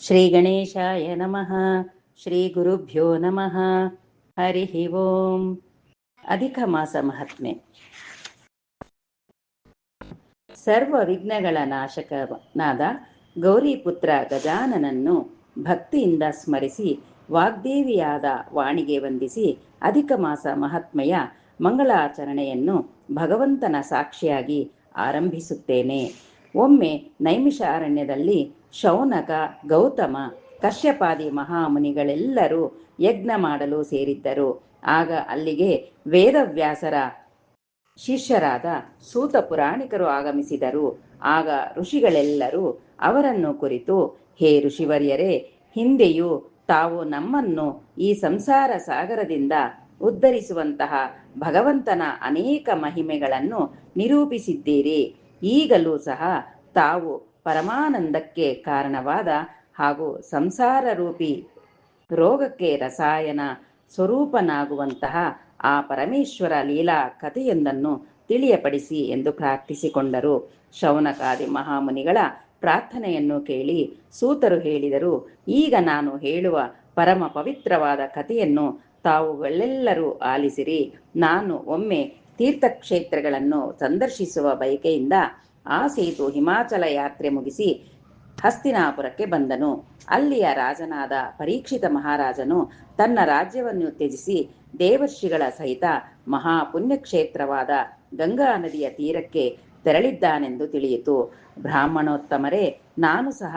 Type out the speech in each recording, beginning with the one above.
ಶ್ರೀ ಗಣೇಶಾಯ ನಮಃ. ಶ್ರೀ ಗುರುಭ್ಯೋ ನಮಃ. ಹರಿ ಓಂ. ಅಧಿಕ ಮಾಸ ಮಹಾತ್ಮೆ. ಸರ್ವ ವಿಘ್ನಗಳ ನಾಶಕನಾದ ಗೌರಿಪುತ್ರ ಗಜಾನನನ್ನು ಭಕ್ತಿಯಿಂದ ಸ್ಮರಿಸಿ ವಾಗ್ದೇವಿಯಾದ ವಾಣಿಗೆ ವಂದಿಸಿ ಅಧಿಕ ಮಾಸ ಮಹಾತ್ಮೆಯ ಮಂಗಳಾಚರಣೆಯನ್ನು ಭಗವಂತನ ಸಾಕ್ಷಿಯಾಗಿ ಆರಂಭಿಸುತ್ತೇನೆ. ಒಮ್ಮೆ ನೈಮಿಷಾರಣ್ಯದಲ್ಲಿ ಶೌನಕ, ಗೌತಮ, ಕಶ್ಯಪಾದಿ ಮಹಾಮುನಿಗಳೆಲ್ಲರೂ ಯಜ್ಞ ಮಾಡಲು ಸೇರಿದ್ದರು. ಆಗ ಅಲ್ಲಿಗೆ ವೇದವ್ಯಾಸರ ಶಿಷ್ಯರಾದ ಸೂತ ಪುರಾಣಿಕರು ಆಗಮಿಸಿದರು. ಆಗ ಋಷಿಗಳೆಲ್ಲರೂ ಅವರನ್ನು ಕುರಿತು, ಹೇ ಋಷಿವರ್ಯರೇ, ಹಿಂದೆಯೂ ತಾವು ನಮ್ಮನ್ನು ಈ ಸಂಸಾರ ಸಾಗರದಿಂದ ಉದ್ಧರಿಸುವಂತಹ ಭಗವಂತನ ಅನೇಕ ಮಹಿಮೆಗಳನ್ನು ನಿರೂಪಿಸಿದ್ದೀರಿ. ಈಗಲೂ ಸಹ ತಾವು ಪರಮಾನಂದಕ್ಕೆ ಕಾರಣವಾದ ಹಾಗೂ ಸಂಸಾರ ರೂಪಿ ರೋಗಕ್ಕೆ ರಸಾಯನ ಸ್ವರೂಪನಾಗುವಂತಹ ಆ ಪರಮೇಶ್ವರ ಲೀಲಾ ಕಥೆಯೊಂದನ್ನು ತಿಳಿಯಪಡಿಸಿ ಎಂದು ಪ್ರಾರ್ಥಿಸಿಕೊಂಡರು. ಶೌನಕಾದಿ ಮಹಾಮುನಿಗಳ ಪ್ರಾರ್ಥನೆಯನ್ನು ಕೇಳಿ ಸೂತರು ಹೇಳಿದರು, ಈಗ ನಾನು ಹೇಳುವ ಪರಮ ಪವಿತ್ರವಾದ ಕಥೆಯನ್ನು ತಾವುಗಳೆಲ್ಲರೂ ಆಲಿಸಿರಿ. ನಾನು ಒಮ್ಮೆ ತೀರ್ಥಕ್ಷೇತ್ರಗಳನ್ನು ಸಂದರ್ಶಿಸುವ ಬಯಕೆಯಿಂದ ಆ ಸೇತು ಹಿಮಾಚಲ ಯಾತ್ರೆ ಮುಗಿಸಿ ಹಸ್ತಿನಾಪುರಕ್ಕೆ ಬಂದನು. ಅಲ್ಲಿಯ ರಾಜನಾದ ಪರೀಕ್ಷಿತ ಮಹಾರಾಜನು ತನ್ನ ರಾಜ್ಯವನ್ನು ತ್ಯಜಿಸಿ ದೇವರ್ಷಿಗಳ ಸಹಿತ ಮಹಾಪುಣ್ಯಕ್ಷೇತ್ರವಾದ ಗಂಗಾ ನದಿಯ ತೀರಕ್ಕೆ ತೆರಳಿದ್ದಾನೆಂದು ತಿಳಿಯಿತು. ಬ್ರಾಹ್ಮಣೋತ್ತಮರೇ, ನಾನು ಸಹ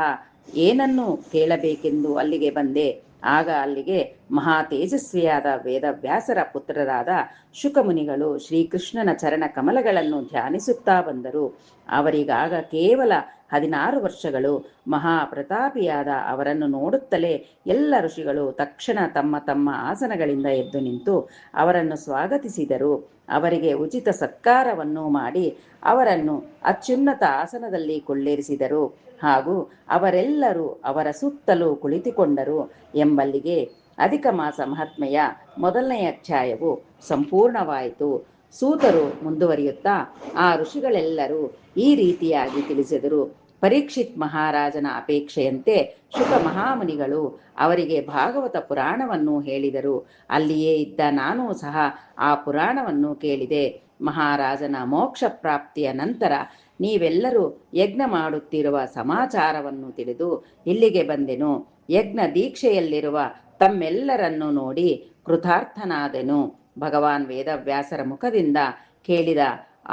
ಏನನ್ನು ಕೇಳಬೇಕೆಂದು ಅಲ್ಲಿಗೆ ಬಂದೆ. ಆಗ ಅಲ್ಲಿಗೆ ಮಹಾ ತೇಜಸ್ವಿಯಾದ ವೇದವ್ಯಾಸರ ಪುತ್ರರಾದ ಶುಕಮುನಿಗಳು ಶ್ರೀಕೃಷ್ಣನ ಚರಣ ಕಮಲಗಳನ್ನು ಧ್ಯಾನಿಸುತ್ತಾ ಬಂದರು. ಅವರಿಗಾಗ ಕೇವಲ 16 ವರ್ಷಗಳು. ಮಹಾಪ್ರತಾಪಿಯಾದ ಅವರನ್ನು ನೋಡುತ್ತಲೇ ಎಲ್ಲ ಋಷಿಗಳು ತಕ್ಷಣ ತಮ್ಮ ತಮ್ಮ ಆಸನಗಳಿಂದ ಎದ್ದು ನಿಂತು ಅವರನ್ನು ಸ್ವಾಗತಿಸಿದರು. ಅವರಿಗೆ ಉಚಿತ ಸತ್ಕಾರವನ್ನು ಮಾಡಿ ಅವರನ್ನು ಅತ್ಯುನ್ನತ ಆಸನದಲ್ಲಿ ಕೊಳ್ಳೇರಿಸಿದರು ಹಾಗೂ ಅವರೆಲ್ಲರೂ ಅವರ ಸುತ್ತಲೂ ಕುಳಿತುಕೊಂಡರು ಎಂಬಲ್ಲಿಗೆ ಅಧಿಕ ಮಾಸ ಮಹಾತ್ಮೆಯ ಮೊದಲನೆಯ ಅಧ್ಯಾಯವು ಸಂಪೂರ್ಣವಾಯಿತು. ಸೂತರು ಮುಂದುವರಿಯುತ್ತಾ ಆ ಋಷಿಗಳೆಲ್ಲರೂ ಈ ರೀತಿಯಾಗಿ ತಿಳಿಸಿದರು. ಪರೀಕ್ಷಿತ್ ಮಹಾರಾಜನ ಅಪೇಕ್ಷೆಯಂತೆ ಶುಕ ಮಹಾಮುನಿಗಳು ಅವರಿಗೆ ಭಾಗವತ ಪುರಾಣವನ್ನು ಹೇಳಿದರು. ಅಲ್ಲಿಯೇ ಇದ್ದ ನಾನು ಸಹ ಆ ಪುರಾಣವನ್ನು ಕೇಳಿದೆ. ಮಹಾರಾಜನ ಮೋಕ್ಷ ಪ್ರಾಪ್ತಿಯ ನಂತರ ನೀವೆಲ್ಲರೂ ಯಜ್ಞ ಮಾಡುತ್ತಿರುವ ಸಮಾಚಾರವನ್ನು ತಿಳಿದು ಇಲ್ಲಿಗೆ ಬಂದೆನು. ಯಜ್ಞ ದೀಕ್ಷೆಯಲ್ಲಿರುವ ತಮ್ಮೆಲ್ಲರನ್ನು ನೋಡಿ ಕೃತಾರ್ಥನಾದೆನು. ಭಗವಾನ್ ವೇದವ್ಯಾಸರ ಮುಖದಿಂದ ಕೇಳಿದ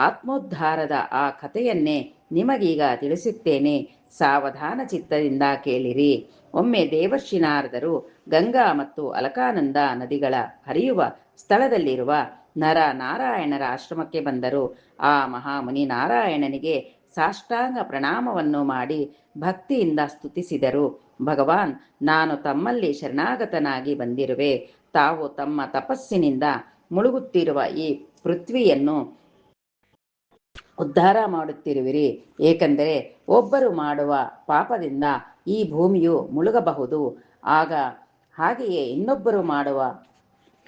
ಆತ್ಮೋದ್ಧಾರದ ಆ ಕಥೆಯನ್ನೇ ನಿಮಗೀಗ ತಿಳಿಸುತ್ತೇನೆ. ಸಾವಧಾನ ಚಿತ್ತದಿಂದ ಕೇಳಿರಿ. ಒಮ್ಮೆ ದೇವರ್ಷಿ ನಾರದರು ಗಂಗಾ ಮತ್ತು ಅಲಕಾನಂದ ನದಿಗಳ ಹರಿಯುವ ಸ್ಥಳದಲ್ಲಿರುವ ನರ ನಾರಾಯಣರ ಆಶ್ರಮಕ್ಕೆ ಬಂದರು. ಆ ಮಹಾಮುನಿ ನಾರಾಯಣನಿಗೆ ಸಾಷ್ಟಾಂಗ ಪ್ರಣಾಮವನ್ನು ಮಾಡಿ ಭಕ್ತಿಯಿಂದ ಸ್ತುತಿಸಿದರು. ಭಗವಾನ್, ನಾನು ತಮ್ಮಲ್ಲಿ ಶರಣಾಗತನಾಗಿ ಬಂದಿರುವೆ. ತಾವು ತಮ್ಮ ತಪಸ್ಸಿನಿಂದ ಮುಳುಗುತ್ತಿರುವ ಈ ಪೃಥ್ವಿಯನ್ನು ಉದ್ಧಾರ ಮಾಡುತ್ತಿರುವಿರಿ. ಏಕೆಂದರೆ ಒಬ್ಬರು ಮಾಡುವ ಪಾಪದಿಂದ ಈ ಭೂಮಿಯು ಮುಳುಗಬಹುದು. ಹಾಗೆಯೇ ಇನ್ನೊಬ್ಬರು ಮಾಡುವ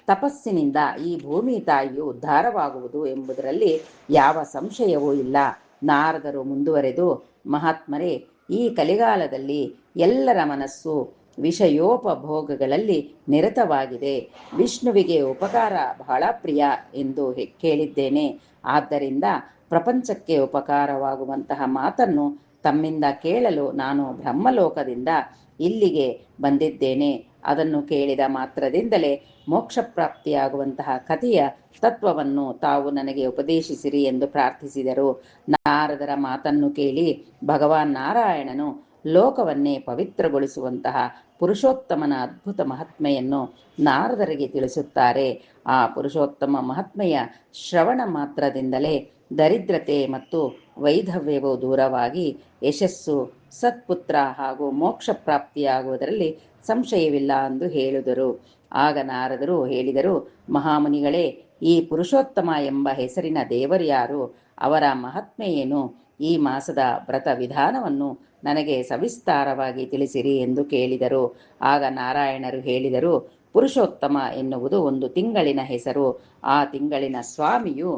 ತಪಸ್ಸಿನಿಂದ ಈ ಭೂಮಿ ತಾಯಿಯು ಉದ್ಧಾರವಾಗುವುದು ಎಂಬುದರಲ್ಲಿ ಯಾವ ಸಂಶಯವೂ ಇಲ್ಲ. ನಾರದರು ಮುಂದುವರೆದು, ಮಹಾತ್ಮರೇ, ಈ ಕಲಿಗಾಲದಲ್ಲಿ ಎಲ್ಲರ ಮನಸ್ಸು ವಿಷಯೋಪಭೋಗಗಳಲ್ಲಿ ನಿರತವಾಗಿದೆ. ವಿಷ್ಣುವಿಗೆ ಉಪಕಾರ ಬಹಳ ಪ್ರಿಯ ಎಂದು ಕೇಳಿದ್ದೇನೆ. ಆದ್ದರಿಂದ ಪ್ರಪಂಚಕ್ಕೆ ಉಪಕಾರವಾಗುವಂತಹ ಮಾತನ್ನು ತಮ್ಮಿಂದ ಕೇಳಲು ನಾನು ಬ್ರಹ್ಮಲೋಕದಿಂದ ಇಲ್ಲಿಗೆ ಬಂದಿದ್ದೇನೆ. ಅದನ್ನು ಕೇಳಿದ ಮಾತ್ರದಿಂದಲೇ ಮೋಕ್ಷ ಪ್ರಾಪ್ತಿಯಾಗುವಂತಹ ಕಥೆಯ ತತ್ವವನ್ನು ತಾವು ನನಗೆ ಉಪದೇಶಿಸಿರಿ ಎಂದು ಪ್ರಾರ್ಥಿಸಿದರು. ನಾರದರ ಮಾತನ್ನು ಕೇಳಿ ಭಗವಾನ್ ನಾರಾಯಣನು ಲೋಕವನ್ನೇ ಪವಿತ್ರಗೊಳಿಸುವಂತಹ ಪುರುಷೋತ್ತಮನ ಅದ್ಭುತ ಮಹಾತ್ಮೆಯನ್ನು ನಾರದರಿಗೆ ತಿಳಿಸುತ್ತಾರೆ. ಆ ಪುರುಷೋತ್ತಮ ಮಹಾತ್ಮೆಯ ಶ್ರವಣ ಮಾತ್ರದಿಂದಲೇ ದರಿದ್ರತೆ ಮತ್ತು ವೈಧವ್ಯವು ದೂರವಾಗಿ ಯಶಸ್ಸು, ಸತ್ಪುತ್ರ ಹಾಗೂ ಮೋಕ್ಷ ಪ್ರಾಪ್ತಿಯಾಗುವುದರಲ್ಲಿ ಸಂಶಯವಿಲ್ಲ ಎಂದು ಹೇಳಿದರು. ಆಗ ನಾರದರು ಹೇಳಿದರು, ಮಹಾಮುನಿಗಳೇ, ಈ ಪುರುಷೋತ್ತಮ ಎಂಬ ಹೆಸರಿನ ದೇವರು ಯಾರು? ಅವರ ಮಹಾತ್ಮೆ ಏನು? ಈ ಮಾಸದ ವ್ರತ ವಿಧಾನವನ್ನು ನನಗೆ ಸವಿಸ್ತಾರವಾಗಿ ತಿಳಿಸಿರಿ ಎಂದು ಕೇಳಿದರು. ಆಗ ನಾರಾಯಣರು ಹೇಳಿದರು, ಪುರುಷೋತ್ತಮ ಎನ್ನುವುದು ಒಂದು ತಿಂಗಳಿನ ಹೆಸರು. ಆ ತಿಂಗಳಿನ ಸ್ವಾಮಿಯು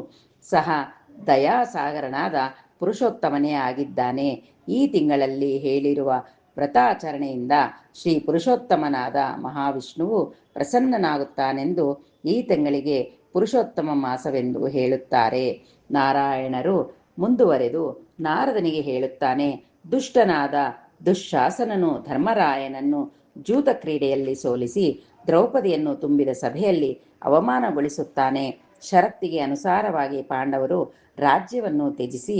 ಸಹ ದಯಾಸಾಗರನಾದ ಪುರುಷೋತ್ತಮನೇ ಆಗಿದ್ದಾನೆ. ಈ ತಿಂಗಳಲ್ಲಿ ಹೇಳಿರುವ ವ್ರತಾಚರಣೆಯಿಂದ ಶ್ರೀ ಪುರುಷೋತ್ತಮನಾದ ಮಹಾವಿಷ್ಣುವು ಪ್ರಸನ್ನನಾಗುತ್ತಾನೆಂದು ಈ ತಿಂಗಳಿಗೆ ಪುರುಷೋತ್ತಮ ಮಾಸವೆಂದು ಹೇಳುತ್ತಾರೆ. ನಾರಾಯಣರು ಮುಂದುವರೆದು ನಾರದನಿಗೆ ಹೇಳುತ್ತಾನೆ, ದುಷ್ಟನಾದ ದುಶ್ಶಾಸನನು ಧರ್ಮರಾಯನನ್ನು ಜೂತ ಕ್ರೀಡೆಯಲ್ಲಿ ಸೋಲಿಸಿ ದ್ರೌಪದಿಯನ್ನು ತುಂಬಿದ ಸಭೆಯಲ್ಲಿ ಅವಮಾನಗೊಳಿಸುತ್ತಾನೆ. ಷರತ್ತಿಗೆ ಅನುಸಾರವಾಗಿ ಪಾಂಡವರು ರಾಜ್ಯವನ್ನು ತ್ಯಜಿಸಿ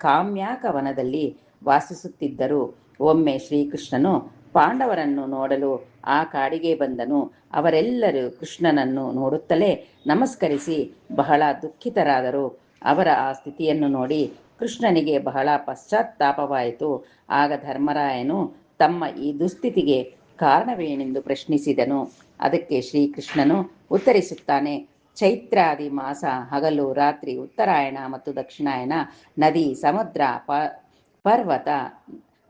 ಕಾಮ್ಯಾಕವನದಲ್ಲಿ ವಾಸಿಸುತ್ತಿದ್ದರು. ಒಮ್ಮೆ ಶ್ರೀಕೃಷ್ಣನು ಪಾಂಡವರನ್ನು ನೋಡಲು ಆ ಕಾಡಿಗೆ ಬಂದನು. ಅವರೆಲ್ಲರೂ ಕೃಷ್ಣನನ್ನು ನೋಡುತ್ತಲೇ ನಮಸ್ಕರಿಸಿ ಬಹಳ ದುಃಖಿತರಾದರು. ಅವರ ಆ ಸ್ಥಿತಿಯನ್ನು ನೋಡಿ ಕೃಷ್ಣನಿಗೆ ಬಹಳ ಪಶ್ಚಾತ್ತಾಪವಾಯಿತು. ಆಗ ಧರ್ಮರಾಯನು ತಮ್ಮ ಈ ದುಸ್ಥಿತಿಗೆ ಕಾರಣವೇನೆಂದು ಪ್ರಶ್ನಿಸಿದನು. ಅದಕ್ಕೆ ಶ್ರೀಕೃಷ್ಣನು ಉತ್ತರಿಸುತ್ತಾನೆ, ಚೈತ್ರಾದಿ ಮಾಸ, ಹಗಲು ರಾತ್ರಿ, ಉತ್ತರಾಯಣ ಮತ್ತು ದಕ್ಷಿಣಾಯನ, ನದಿ, ಸಮುದ್ರ, ಪರ್ವತ,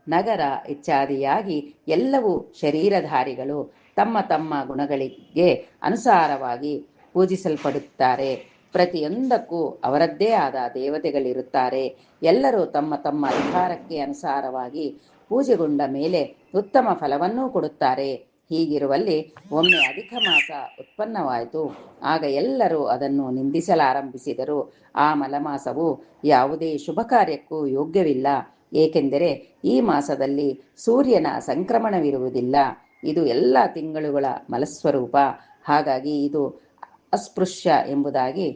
ನಗರ ಇತ್ಯಾದಿಯಾಗಿ ಎಲ್ಲವೂ ಶರೀರಧಾರಿಗಳು ತಮ್ಮ ತಮ್ಮ ಗುಣಗಳಿಗೆ ಅನುಸಾರವಾಗಿ ಪೂಜಿಸಲ್ಪಡುತ್ತಾರೆ. ಪ್ರತಿಯೊಂದಕ್ಕೂ ಅವರದ್ದೇ ಆದ ದೇವತೆಗಳಿರುತ್ತಾರೆ. ಎಲ್ಲರೂ ತಮ್ಮ ತಮ್ಮ ಅಧಿಕಾರಕ್ಕೆ ಅನುಸಾರವಾಗಿ ಪೂಜೆಗೊಂಡ ಮೇಲೆ ಉತ್ತಮ ಫಲವನ್ನೂ ಕೊಡುತ್ತಾರೆ. ಹೀಗಿರುವಲ್ಲಿ ಒಮ್ಮೆ ಅಧಿಕ ಮಾಸ ಉತ್ಪನ್ನವಾಯಿತು. ಆಗ ಎಲ್ಲರೂ ಅದನ್ನು ನಿಂದಿಸಲಾರಂಭಿಸಿದರು. ಆ ಮಲಮಾಸವು ಯಾವುದೇ ಶುಭ ಕಾರ್ಯಕ್ಕೂ ಯೋಗ್ಯವಿಲ್ಲ, ಏಕೆಂದರೆ ಈ ಮಾಸದಲ್ಲಿ ಸೂರ್ಯನ ಸಂಕ್ರಮಣವಿರುವುದಿಲ್ಲ. ಇದು ಎಲ್ಲ ತಿಂಗಳುಗಳ ಮಲಸ್ವರೂಪ. ಹಾಗಾಗಿ ಇದು ಅಸ್ಪೃಶ್ಯ ಎಂಬುದಾಗಿ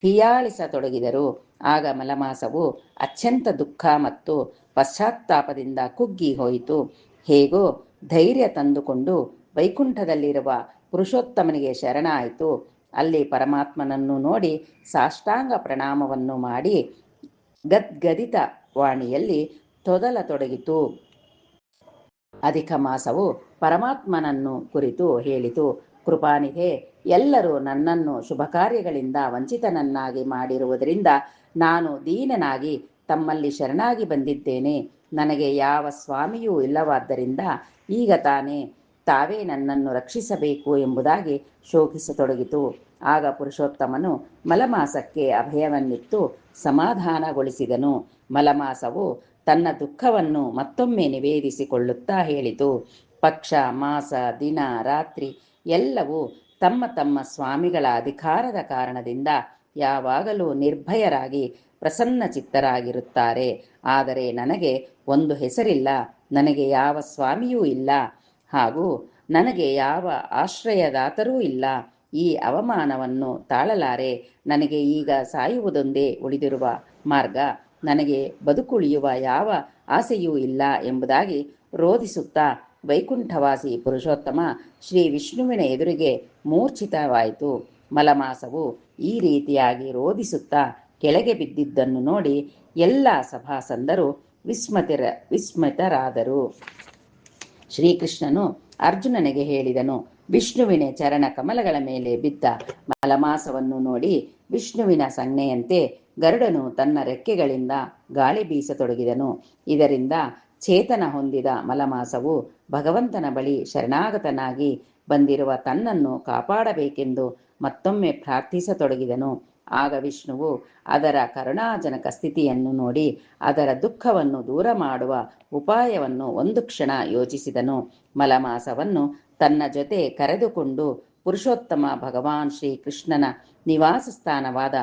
ಹೀಯಾಳಿಸತೊಡಗಿದರು. ಆಗ ಮಲಮಾಸವು ಅತ್ಯಂತ ದುಃಖ ಮತ್ತು ಪಶ್ಚಾತ್ತಾಪದಿಂದ ಕುಗ್ಗಿ ಹೋಯಿತು. ಹೇಗೋ ಧೈರ್ಯ ತಂದುಕೊಂಡು ವೈಕುಂಠದಲ್ಲಿರುವ ಪುರುಷೋತ್ತಮನಿಗೆ ಶರಣಾಯಿತು. ಅಲ್ಲಿ ಪರಮಾತ್ಮನನ್ನು ನೋಡಿ ಸಾಷ್ಟಾಂಗ ಪ್ರಣಾಮವನ್ನು ಮಾಡಿ ಗದ್ಗದಿತ ವಾಣಿಯಲ್ಲಿ ತೊದಲತೊಡಗಿತು. ಅಧಿಕ ಮಾಸವು ಪರಮಾತ್ಮನನ್ನು ಕುರಿತು ಹೇಳಿತು, ಕೃಪಾನಿಧೆ, ಎಲ್ಲರೂ ನನ್ನನ್ನು ಶುಭ ಕಾರ್ಯಗಳಿಂದ ವಂಚಿತನನ್ನಾಗಿ ಮಾಡಿರುವುದರಿಂದ ನಾನು ದೀನನಾಗಿ ತಮ್ಮಲ್ಲಿ ಶರಣಾಗಿ ಬಂದಿದ್ದೇನೆ. ನನಗೆ ಯಾವ ಸ್ವಾಮಿಯೂ ಇಲ್ಲವಾದ್ದರಿಂದ ಈಗ ತಾವೇ ನನ್ನನ್ನು ರಕ್ಷಿಸಬೇಕು ಎಂಬುದಾಗಿ ಶೋಕಿಸತೊಡಗಿತು. ಆಗ ಪುರುಷೋತ್ತಮನು ಮಲಮಾಸಕ್ಕೆ ಅಭಯವನ್ನಿತ್ತು ಸಮಾಧಾನಗೊಳಿಸಿದನು. ಮಲಮಾಸವು ತನ್ನ ದುಃಖವನ್ನು ಮತ್ತೊಮ್ಮೆ ನಿವೇದಿಸಿಕೊಳ್ಳುತ್ತಾ ಹೇಳಿತು, ಪಕ್ಷ, ಮಾಸ, ದಿನ, ರಾತ್ರಿ ಎಲ್ಲವೂ ತಮ್ಮ ತಮ್ಮ ಸ್ವಾಮಿಗಳ ಅಧಿಕಾರದ ಕಾರಣದಿಂದ ಯಾವಾಗಲೂ ನಿರ್ಭಯರಾಗಿ ಪ್ರಸನ್ನ ಚಿತ್ತರಾಗಿರುತ್ತಾರೆ. ಆದರೆ ನನಗೆ ಒಂದು ಹೆಸರಿಲ್ಲ, ನನಗೆ ಯಾವ ಸ್ವಾಮಿಯೂ ಇಲ್ಲ, ಹಾಗೂ ನನಗೆ ಯಾವ ಆಶ್ರಯದಾತರೂ ಇಲ್ಲ. ಈ ಅವಮಾನವನ್ನು ತಾಳಲಾರೆ. ನನಗೆ ಈಗ ಸಾಯುವುದೊಂದೇ ಉಳಿದಿರುವ ಮಾರ್ಗ. ನನಗೆ ಬದುಕುಳಿಯುವ ಯಾವ ಆಸೆಯೂ ಇಲ್ಲ ಎಂಬುದಾಗಿ ರೋಧಿಸುತ್ತಾ ವೈಕುಂಠವಾಸಿ ಪುರುಷೋತ್ತಮ ಶ್ರೀ ವಿಷ್ಣುವಿನ ಎದುರಿಗೆ ಮೂರ್ಛಿತವಾಯಿತು. ಮಲಮಾಸವು ಈ ರೀತಿಯಾಗಿ ರೋಧಿಸುತ್ತಾ ಕೆಳಗೆ ಬಿದ್ದಿದ್ದನ್ನು ನೋಡಿ ಎಲ್ಲ ಸಭಾಸಂದರು ವಿಸ್ಮಿತರಾದರು. ಶ್ರೀಕೃಷ್ಣನು ಅರ್ಜುನನಿಗೆ ಹೇಳಿದನು, ವಿಷ್ಣುವಿನ ಚರಣ ಕಮಲಗಳ ಮೇಲೆ ಬಿದ್ದ ಮಲಮಾಸವನ್ನು ನೋಡಿ ವಿಷ್ಣುವಿನ ಸಂಜ್ಞೆಯಂತೆ ಗರುಡನು ತನ್ನ ರೆಕ್ಕೆಗಳಿಂದ ಗಾಳಿ ಬೀಸತೊಡಗಿದನು. ಇದರಿಂದ ಚೇತನ ಹೊಂದಿದ ಮಲಮಾಸವು ಭಗವಂತನ ಬಳಿ ಶರಣಾಗತನಾಗಿ ಬಂದಿರುವ ತನ್ನನ್ನು ಕಾಪಾಡಬೇಕೆಂದು ಮತ್ತೊಮ್ಮೆ ಪ್ರಾರ್ಥಿಸತೊಡಗಿದನು. ಆಗ ವಿಷ್ಣುವು ಅದರ ಕರುಣಾಜನಕ ಸ್ಥಿತಿಯನ್ನು ನೋಡಿ ಅದರ ದುಃಖವನ್ನು ದೂರ ಮಾಡುವ ಉಪಾಯವನ್ನು ಒಂದು ಕ್ಷಣ ಯೋಚಿಸಿದನು. ಮಲಮಾಸವನ್ನು ತನ್ನ ಜೊತೆ ಕರೆದುಕೊಂಡು ಪುರುಷೋತ್ತಮ ಭಗವಾನ್ ಶ್ರೀಕೃಷ್ಣನ ನಿವಾಸ ಸ್ಥಾನವಾದ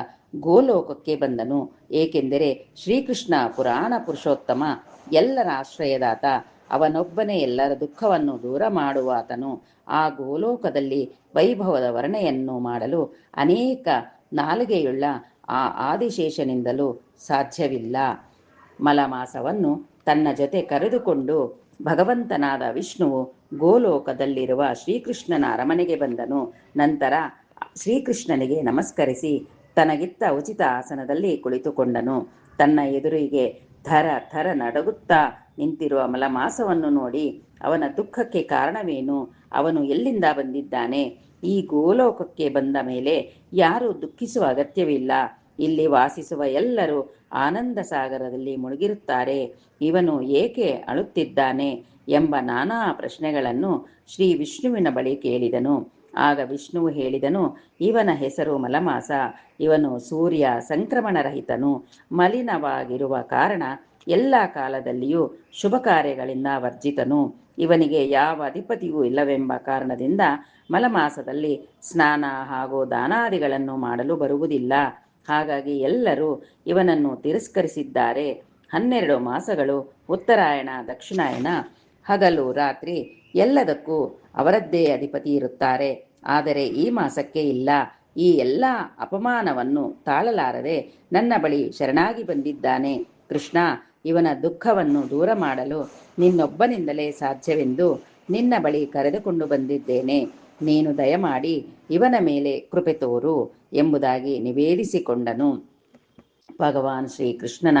ಗೋಲೋಕಕ್ಕೆ ಬಂದನು. ಏಕೆಂದರೆ ಶ್ರೀಕೃಷ್ಣ ಪುರಾಣ ಪುರುಷೋತ್ತಮ, ಎಲ್ಲರ ಆಶ್ರಯದಾತ, ಅವನೊಬ್ಬನೇ ಎಲ್ಲರ ದುಃಖವನ್ನು ದೂರ ಮಾಡುವಾತನು. ಆ ಗೋಲೋಕದಲ್ಲಿ ವೈಭವದ ವರ್ಣೆಯನ್ನು ಮಾಡಲು ಅನೇಕ ನಾಲಿಗೆಯುಳ್ಳ ಆ ಆದಿಶೇಷನಿಂದಲೂ ಸಾಧ್ಯವಿಲ್ಲ. ಮಲಮಾಸವನ್ನು ತನ್ನ ಜೊತೆ ಕರೆದುಕೊಂಡು ಭಗವಂತನಾದ ವಿಷ್ಣುವು ಗೋಲೋಕದಲ್ಲಿರುವ ಶ್ರೀಕೃಷ್ಣನ ಅರಮನೆಗೆ ಬಂದನು. ನಂತರ ಶ್ರೀಕೃಷ್ಣನಿಗೆ ನಮಸ್ಕರಿಸಿ ತನಗಿತ್ತ ಉಚಿತ ಆಸನದಲ್ಲಿ ಕುಳಿತುಕೊಂಡನು. ತನ್ನ ಎದುರಿಗೆ ಥರ ಥರ ನಡುಗುತ್ತಾ ನಿಂತಿರುವ ಮಲಮಾಸವನ್ನು ನೋಡಿ ಅವನ ದುಃಖಕ್ಕೆ ಕಾರಣವೇನು, ಅವನು ಎಲ್ಲಿಂದ ಬಂದಿದ್ದಾನೆ, ಈ ಗೋಲೋಕಕ್ಕೆ ಬಂದ ಮೇಲೆ ಯಾರೂ ದುಃಖಿಸುವ ಅಗತ್ಯವಿಲ್ಲ, ಇಲ್ಲಿ ವಾಸಿಸುವ ಎಲ್ಲರೂ ಆನಂದ ಸಾಗರದಲ್ಲಿ ಮುಳುಗಿರುತ್ತಾರೆ, ಇವನು ಏಕೆ ಅಳುತ್ತಿದ್ದಾನೆ ಎಂಬ ನಾನಾ ಪ್ರಶ್ನೆಗಳನ್ನು ಶ್ರೀ ವಿಷ್ಣುವಿನ ಬಳಿ ಕೇಳಿದನು. ಆಗ ವಿಷ್ಣುವು ಹೇಳಿದನು, ಇವನ ಹೆಸರು ಮಲಮಾಸ. ಇವನು ಸೂರ್ಯ ಸಂಕ್ರಮಣರಹಿತನು, ಮಲಿನವಾಗಿರುವ ಕಾರಣ ಎಲ್ಲ ಕಾಲದಲ್ಲಿಯೂ ಶುಭ ಕಾರ್ಯಗಳಿಂದ ವರ್ಜಿತನು. ಇವನಿಗೆ ಯಾವ ಅಧಿಪತಿಯೂ ಇಲ್ಲವೆಂಬ ಕಾರಣದಿಂದ ಮಲಮಾಸದಲ್ಲಿ ಸ್ನಾನ ಹಾಗೂ ದಾನಾದಿಗಳನ್ನು ಮಾಡಲು ಬರುವುದಿಲ್ಲ. ಹಾಗಾಗಿ ಎಲ್ಲರೂ ಇವನನ್ನು ತಿರಸ್ಕರಿಸಿದ್ದಾರೆ. 12 ಮಾಸಗಳು, ಉತ್ತರಾಯಣ ದಕ್ಷಿಣಾಯನ, ಹಗಲು ರಾತ್ರಿ ಎಲ್ಲದಕ್ಕೂ ಅವರದ್ದೇ ಅಧಿಪತಿ ಇರುತ್ತಾರೆ. ಆದರೆ ಈ ಮಾಸಕ್ಕೆ ಇಲ್ಲ. ಈ ಎಲ್ಲ ಅಪಮಾನವನ್ನು ತಾಳಲಾರದೆ ನನ್ನ ಬಳಿ ಶರಣಾಗಿ ಬಂದಿದ್ದಾನೆ. ಕೃಷ್ಣ, ಇವನ ದುಃಖವನ್ನು ದೂರ ಮಾಡಲು ನಿನ್ನೊಬ್ಬನಿಂದಲೇ ಸಾಧ್ಯವೆಂದು ನಿನ್ನ ಬಳಿ ಕರೆದುಕೊಂಡು ಬಂದಿದ್ದೇನೆ. ನೀನು ದಯಮಾಡಿ ಇವನ ಮೇಲೆ ಕೃಪೆ ತೋರು ಎಂಬುದಾಗಿ ನಿವೇದಿಸಿಕೊಂಡನು. ಭಗವಾನ್ ಶ್ರೀಕೃಷ್ಣನ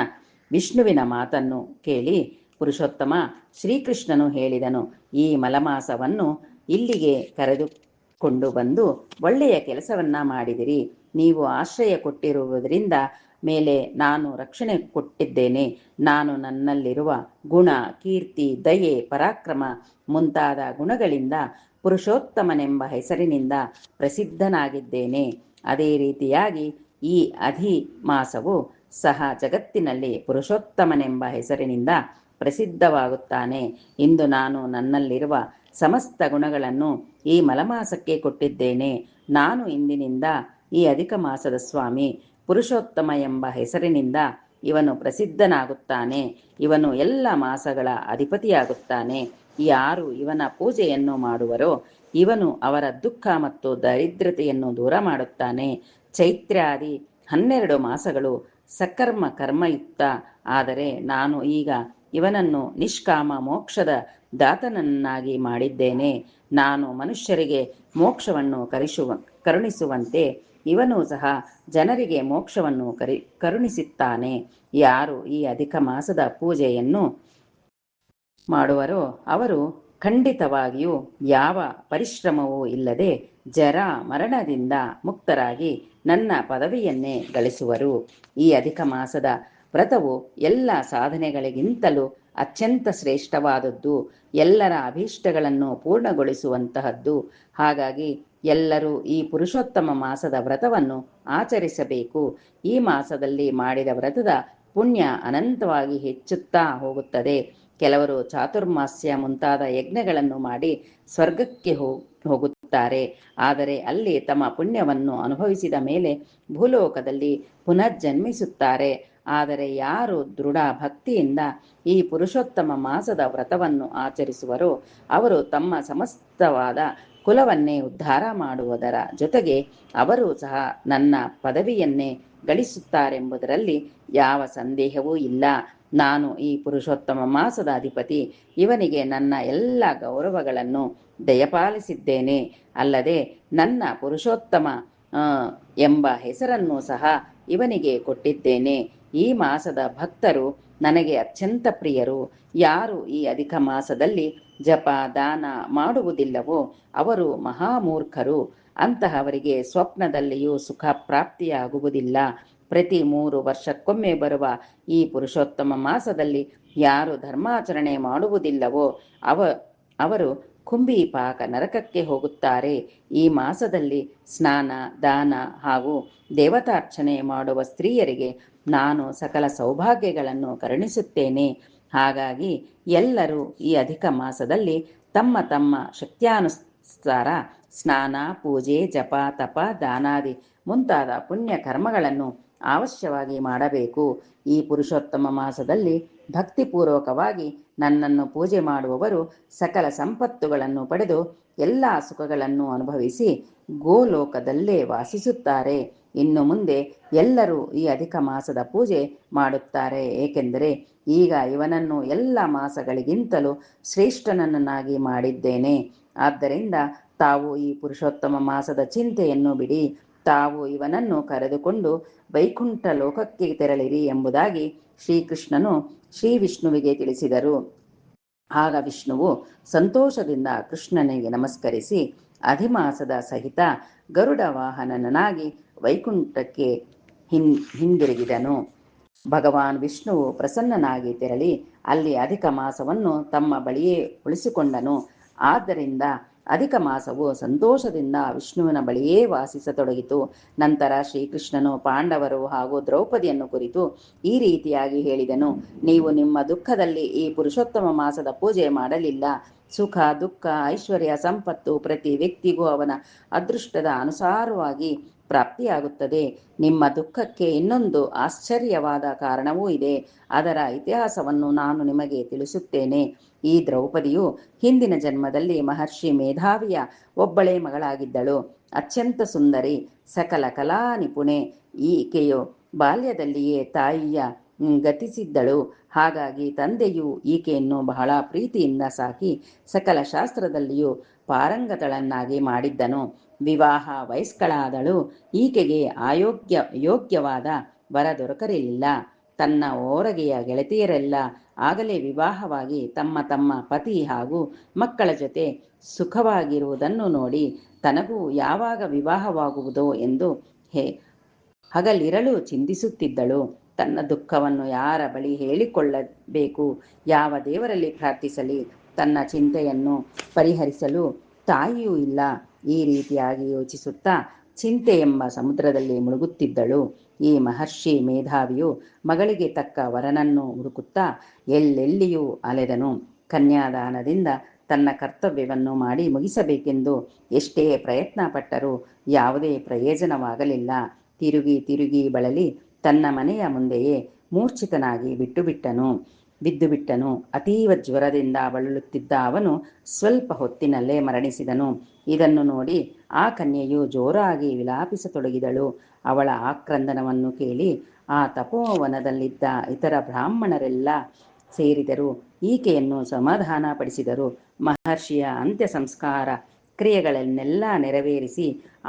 ವಿಷ್ಣುವಿನ ಮಾತನ್ನು ಕೇಳಿ ಪುರುಷೋತ್ತಮ ಶ್ರೀಕೃಷ್ಣನು ಹೇಳಿದನು, ಈ ಮಲಮಾಸವನ್ನು ಇಲ್ಲಿಗೆ ಕರೆದುಕೊಂಡು ಬಂದು ಒಳ್ಳೆಯ ಕೆಲಸವನ್ನ ಮಾಡಿದಿರಿ. ನೀವು ಆಶ್ರಯ ಕೊಟ್ಟಿರುವುದರಿಂದ ಮೇಲೆ ನಾನು ರಕ್ಷಣೆ ಕೊಟ್ಟಿದ್ದೇನೆ. ನಾನು ನನ್ನಲ್ಲಿರುವ ಗುಣ, ಕೀರ್ತಿ, ದಯೆ, ಪರಾಕ್ರಮ ಮುಂತಾದ ಗುಣಗಳಿಂದ ಪುರುಷೋತ್ತಮನೆಂಬ ಹೆಸರಿನಿಂದ ಪ್ರಸಿದ್ಧನಾಗಿದ್ದೇನೆ. ಅದೇ ರೀತಿಯಾಗಿ ಈ ಅಧಿಮಾಸವು ಸಹ ಜಗತ್ತಿನಲ್ಲಿ ಪುರುಷೋತ್ತಮನೆಂಬ ಹೆಸರಿನಿಂದ ಪ್ರಸಿದ್ಧವಾಗುತ್ತಾನೆ. ಇಂದು ನಾನು ನನ್ನಲ್ಲಿರುವ ಸಮಸ್ತ ಗುಣಗಳನ್ನು ಈ ಮಲಮಾಸಕ್ಕೆ ಕೊಟ್ಟಿದ್ದೇನೆ. ನಾನು ಇಂದಿನಿಂದ ಈ ಅಧಿಕ ಮಾಸದ ಸ್ವಾಮಿ. ಪುರುಷೋತ್ತಮ ಎಂಬ ಹೆಸರಿನಿಂದ ಇವನು ಪ್ರಸಿದ್ಧನಾಗುತ್ತಾನೆ. ಇವನು ಎಲ್ಲ ಮಾಸಗಳ ಅಧಿಪತಿಯಾಗುತ್ತಾನೆ. ಯಾರು ಇವನ ಪೂಜೆಯನ್ನು ಮಾಡುವರೋ ಇವನು ಅವರ ದುಃಖ ಮತ್ತು ದರಿದ್ರತೆಯನ್ನು ದೂರ ಮಾಡುತ್ತಾನೆ. ಚೈತ್ರಾದಿ 12 ಮಾಸಗಳು ಸಕರ್ಮ ಕರ್ಮಯುಕ್ತ. ಆದರೆ ನಾನು ಈಗ ಇವನನ್ನು ನಿಷ್ಕಾಮ ಮೋಕ್ಷದ ದಾತನನ್ನಾಗಿ ಮಾಡಿದ್ದೇನೆ. ನಾನು ಮನುಷ್ಯರಿಗೆ ಮೋಕ್ಷವನ್ನು ಕರುಣಿಸುವಂತೆ ಇವನು ಸಹ ಜನರಿಗೆ ಮೋಕ್ಷವನ್ನು ಕರುಣಿಸುತ್ತಾನೆ. ಯಾರು ಈ ಅಧಿಕ ಮಾಸದ ಪೂಜೆಯನ್ನು ಮಾಡುವರೋ ಅವರು ಖಂಡಿತವಾಗಿಯೂ ಯಾವ ಪರಿಶ್ರಮವೂ ಇಲ್ಲದೆ ಜರ ಮರಣದಿಂದ ಮುಕ್ತರಾಗಿ ನನ್ನ ಪದವಿಯನ್ನೇ ಗಳಿಸುವರು. ಈ ಅಧಿಕ ಮಾಸದ ವ್ರತವು ಎಲ್ಲ ಸಾಧನೆಗಳಿಗಿಂತಲೂ ಅತ್ಯಂತ ಶ್ರೇಷ್ಠವಾದದ್ದು, ಎಲ್ಲರ ಅಭೀಷ್ಟಗಳನ್ನು ಪೂರ್ಣಗೊಳಿಸುವಂತಹದ್ದು. ಹಾಗಾಗಿ ಎಲ್ಲರೂ ಈ ಪುರುಷೋತ್ತಮ ಮಾಸದ ವ್ರತವನ್ನು ಆಚರಿಸಬೇಕು. ಈ ಮಾಸದಲ್ಲಿ ಮಾಡಿದ ವ್ರತದ ಪುಣ್ಯ ಅನಂತವಾಗಿ ಹೆಚ್ಚುತ್ತಾ ಹೋಗುತ್ತದೆ. ಕೆಲವರು ಚಾತುರ್ಮಾಸ್ಯ ಮುಂತಾದ ಯಜ್ಞಗಳನ್ನು ಮಾಡಿ ಸ್ವರ್ಗಕ್ಕೆ ಹೋಗುತ್ತಾರೆ. ಆದರೆ ಅಲ್ಲಿ ತಮ್ಮ ಪುಣ್ಯವನ್ನು ಅನುಭವಿಸಿದ ಮೇಲೆ ಭೂಲೋಕದಲ್ಲಿ ಪುನರ್ಜನ್ಮಿಸುತ್ತಾರೆ. ಆದರೆ ಯಾರು ದೃಢ ಭಕ್ತಿಯಿಂದ ಈ ಪುರುಷೋತ್ತಮ ಮಾಸದ ವ್ರತವನ್ನು ಆಚರಿಸುವರೋ ಅವರು ತಮ್ಮ ಸಮಸ್ತವಾದ ಕುಲವನ್ನೇ ಉದ್ಧಾರ ಮಾಡುವುದರ ಜೊತೆಗೆ ಅವರೂ ಸಹ ನನ್ನ ಪದವಿಯನ್ನೇ ಗಳಿಸುತ್ತಾರೆಂಬುದರಲ್ಲಿ ಯಾವ ಸಂದೇಹವೂ ಇಲ್ಲ. ನಾನು ಈ ಪುರುಷೋತ್ತಮ ಮಾಸದ ಅಧಿಪತಿ. ಇವನಿಗೆ ನನ್ನ ಎಲ್ಲ ಗೌರವಗಳನ್ನು ದಯಪಾಲಿಸಿದ್ದೇನೆ. ಅಲ್ಲದೆ ನನ್ನ ಪುರುಷೋತ್ತಮ ಎಂಬ ಹೆಸರನ್ನು ಸಹ ಇವನಿಗೆ ಕೊಟ್ಟಿದ್ದೇನೆ. ಈ ಮಾಸದ ಭಕ್ತರು ನನಗೆ ಅತ್ಯಂತ ಪ್ರಿಯರು. ಯಾರು ಈ ಅಧಿಕ ಮಾಸದಲ್ಲಿ ಜಪ ದಾನ ಮಾಡುವುದಿಲ್ಲವೋ ಅವರು ಮಹಾಮೂರ್ಖರು. ಅಂತಹವರಿಗೆ ಸ್ವಪ್ನದಲ್ಲಿಯೂ ಸುಖ ಪ್ರಾಪ್ತಿಯಾಗುವುದಿಲ್ಲ. ಪ್ರತಿ 3 ವರ್ಷಕ್ಕೊಮ್ಮೆ ಬರುವ ಈ ಪುರುಷೋತ್ತಮ ಮಾಸದಲ್ಲಿ ಯಾರು ಧರ್ಮಾಚರಣೆ ಮಾಡುವುದಿಲ್ಲವೋ ಅವರು ಕುಂಭೀಪಾಕ ನರಕಕ್ಕೆ ಹೋಗುತ್ತಾರೆ. ಈ ಮಾಸದಲ್ಲಿ ಸ್ನಾನ ದಾನ ಹಾಗೂ ದೇವತಾರ್ಚನೆ ಮಾಡುವ ಸ್ತ್ರೀಯರಿಗೆ ನಾನು ಸಕಲ ಸೌಭಾಗ್ಯಗಳನ್ನು ಕರುಣಿಸುತ್ತೇನೆ. ಹಾಗಾಗಿ ಎಲ್ಲರೂ ಈ ಅಧಿಕ ಮಾಸದಲ್ಲಿ ತಮ್ಮ ತಮ್ಮ ಶಕ್ತ್ಯಾನುಸಾರ ಸ್ನಾನ, ಪೂಜೆ, ಜಪ, ತಪ, ದಾನಾದಿ ಮುಂತಾದ ಪುಣ್ಯ ಕರ್ಮಗಳನ್ನು ಅವಶ್ಯವಾಗಿ ಮಾಡಬೇಕು. ಈ ಪುರುಷೋತ್ತಮ ಮಾಸದಲ್ಲಿ ಭಕ್ತಿಪೂರ್ವಕವಾಗಿ ನನ್ನನ್ನು ಪೂಜೆ ಮಾಡುವವರು ಸಕಲ ಸಂಪತ್ತುಗಳನ್ನು ಪಡೆದು ಎಲ್ಲ ಸುಖಗಳನ್ನು ಅನುಭವಿಸಿ ಗೋಲೋಕದಲ್ಲೇ ವಾಸಿಸುತ್ತಾರೆ. ಇನ್ನು ಮುಂದೆ ಎಲ್ಲರೂ ಈ ಅಧಿಕ ಮಾಸದ ಪೂಜೆ ಮಾಡುತ್ತಾರೆ. ಏಕೆಂದರೆ ಈಗ ಇವನನ್ನು ಎಲ್ಲ ಮಾಸಗಳಿಗಿಂತಲೂ ಶ್ರೇಷ್ಠನನ್ನಾಗಿ ಮಾಡಿದ್ದೇನೆ. ಆದ್ದರಿಂದ ತಾವು ಈ ಪುರುಷೋತ್ತಮ ಮಾಸದ ಚಿಂತೆಯನ್ನು ಬಿಡಿ. ತಾವು ಇವನನ್ನು ಕರೆದುಕೊಂಡು ವೈಕುಂಠ ಲೋಕಕ್ಕೆ ತೆರಳಿರಿ ಎಂಬುದಾಗಿ ಶ್ರೀಕೃಷ್ಣನು ಶ್ರೀ ವಿಷ್ಣುವಿಗೆ ತಿಳಿಸಿದರು. ಆಗ ವಿಷ್ಣುವು ಸಂತೋಷದಿಂದ ಕೃಷ್ಣನಿಗೆ ನಮಸ್ಕರಿಸಿ ಅಧಿಮಾಸದ ಸಹಿತ ಗರುಡ ವಾಹನನಾಗಿ ವೈಕುಂಠಕ್ಕೆ ಹಿಂದಿರುಗಿದನು. ಭಗವಾನ್ ವಿಷ್ಣುವು ಪ್ರಸನ್ನನಾಗಿ ತೆರಳಿ ಅಲ್ಲಿ ಅಧಿಕ ಮಾಸವನ್ನು ತಮ್ಮ ಬಳಿಯೇ ಉಳಿಸಿಕೊಂಡನು. ಆದ್ದರಿಂದ ಅಧಿಕ ಮಾಸವು ಸಂತೋಷದಿಂದ ವಿಷ್ಣುವಿನ ಬಳಿಯೇ ವಾಸಿಸತೊಡಗಿತು. ನಂತರ ಶ್ರೀಕೃಷ್ಣನು ಪಾಂಡವರು ಹಾಗೂ ದ್ರೌಪದಿಯನ್ನು ಕುರಿತು ಈ ರೀತಿಯಾಗಿ ಹೇಳಿದನು: ನೀವು ನಿಮ್ಮ ದುಃಖದಲ್ಲಿ ಈ ಪುರುಷೋತ್ತಮ ಮಾಸದ ಪೂಜೆ ಮಾಡಲಿಲ್ಲ. ಸುಖ, ದುಃಖ, ಐಶ್ವರ್ಯ, ಸಂಪತ್ತು ಪ್ರತಿ ವ್ಯಕ್ತಿಗೂ ಅವನ ಅದೃಷ್ಟದ ಅನುಸಾರವಾಗಿ ಪ್ರಾಪ್ತಿಯಾಗುತ್ತದೆ. ನಿಮ್ಮ ದುಃಖಕ್ಕೆ ಇನ್ನೊಂದು ಆಶ್ಚರ್ಯವಾದ ಕಾರಣವೂ ಇದೆ. ಅದರ ಇತಿಹಾಸವನ್ನು ನಾನು ನಿಮಗೆ ತಿಳಿಸುತ್ತೇನೆ. ಈ ದ್ರೌಪದಿಯು ಹಿಂದಿನ ಜನ್ಮದಲ್ಲಿ ಮಹರ್ಷಿ ಮೇಧಾವಿಯ ಒಬ್ಬಳೇ ಮಗಳಾಗಿದ್ದಳು. ಅತ್ಯಂತ ಸುಂದರಿ, ಸಕಲ ಕಲಾ ನಿಪುಣೆ. ಈಕೆಯು ಬಾಲ್ಯದಲ್ಲಿಯೇ ತಾಯಿಯ ಗತಿಸಿದ್ದಳು. ಹಾಗಾಗಿ ತಂದೆಯು ಈಕೆಯನ್ನು ಬಹಳ ಪ್ರೀತಿಯಿಂದ ಸಾಕಿ ಸಕಲ ಶಾಸ್ತ್ರದಲ್ಲಿಯೂ ಪಾರಂಗತಳನ್ನಾಗಿ ಮಾಡಿದ್ದನು. ವಿವಾಹ ವಯಸ್ಕಳಾದಳು. ಈಕೆಗೆ ಯೋಗ್ಯವಾದ ವರ ದೊರಕಲಿಲ್ಲ. ತನ್ನ ಓರಗೆಯ ಗೆಳತಿಯರೆಲ್ಲ ಆಗಲೇ ವಿವಾಹವಾಗಿ ತಮ್ಮ ತಮ್ಮ ಪತಿ ಹಾಗೂ ಮಕ್ಕಳ ಜೊತೆ ಸುಖವಾಗಿರುವುದನ್ನು ನೋಡಿ ತನಗೂ ಯಾವಾಗ ವಿವಾಹವಾಗುವುದೋ ಎಂದು ಹಗಲಿರಳು ಚಿಂತಿಸುತ್ತಿದ್ದಳು. ತನ್ನ ದುಃಖವನ್ನು ಯಾರ ಬಳಿ ಹೇಳಿಕೊಳ್ಳಬೇಕು, ಯಾವ ದೇವರಲ್ಲಿ ಪ್ರಾರ್ಥಿಸಲಿ, ತನ್ನ ಚಿಂತೆಯನ್ನು ಪರಿಹರಿಸಲು ತಾಯಿಯೂ ಇಲ್ಲ. ಈ ರೀತಿಯಾಗಿ ಯೋಚಿಸುತ್ತಾ ಚಿಂತೆ ಎಂಬ ಸಮುದ್ರದಲ್ಲಿ ಮುಳುಗುತ್ತಿದ್ದಳು. ಈ ಮಹರ್ಷಿ ಮೇಧಾವಿಯು ಮಗಳಿಗೆ ತಕ್ಕ ವರನನ್ನು ಹುಡುಕುತ್ತಾ ಎಲ್ಲೆಲ್ಲಿಯೂ ಅಲೆದನು. ಕನ್ಯಾದಾನದಿಂದ ತನ್ನ ಕರ್ತವ್ಯವನ್ನು ಮಾಡಿ ಮುಗಿಸಬೇಕೆಂದು ಎಷ್ಟೇ ಪ್ರಯತ್ನ ಪಟ್ಟರೂ ಯಾವುದೇ ಪ್ರಯೋಜನವಾಗಲಿಲ್ಲ. ತಿರುಗಿ ತಿರುಗಿ ಬಳಲಿ ತನ್ನ ಮನೆಯ ಮುಂದೆಯೇ ಮೂರ್ಛಿತನಾಗಿ ಬಿದ್ದುಬಿಟ್ಟನು. ಅತೀವ ಜ್ವರದಿಂದ ಬಳಲುತ್ತಿದ್ದ ಅವನು ಸ್ವಲ್ಪ ಹೊತ್ತಿನಲ್ಲೇ ಮರಣಿಸಿದನು. ಇದನ್ನು ನೋಡಿ ಆ ಕನ್ಯೆಯು ಜೋರಾಗಿ ವಿಲಾಪಿಸತೊಡಗಿದಳು. ಅವಳ ಆಕ್ರಂದನವನ್ನು ಕೇಳಿ ಆ ತಪೋವನದಲ್ಲಿದ್ದ ಇತರ ಬ್ರಾಹ್ಮಣರೆಲ್ಲ ಸೇರಿದರು. ಈಕೆಯನ್ನು ಸಮಾಧಾನಪಡಿಸಿದರು. ಮಹರ್ಷಿಯ ಅಂತ್ಯ ಸಂಸ್ಕಾರ ಕ್ರಿಯೆಗಳನ್ನೆಲ್ಲ ನೆರವೇರಿಸಿ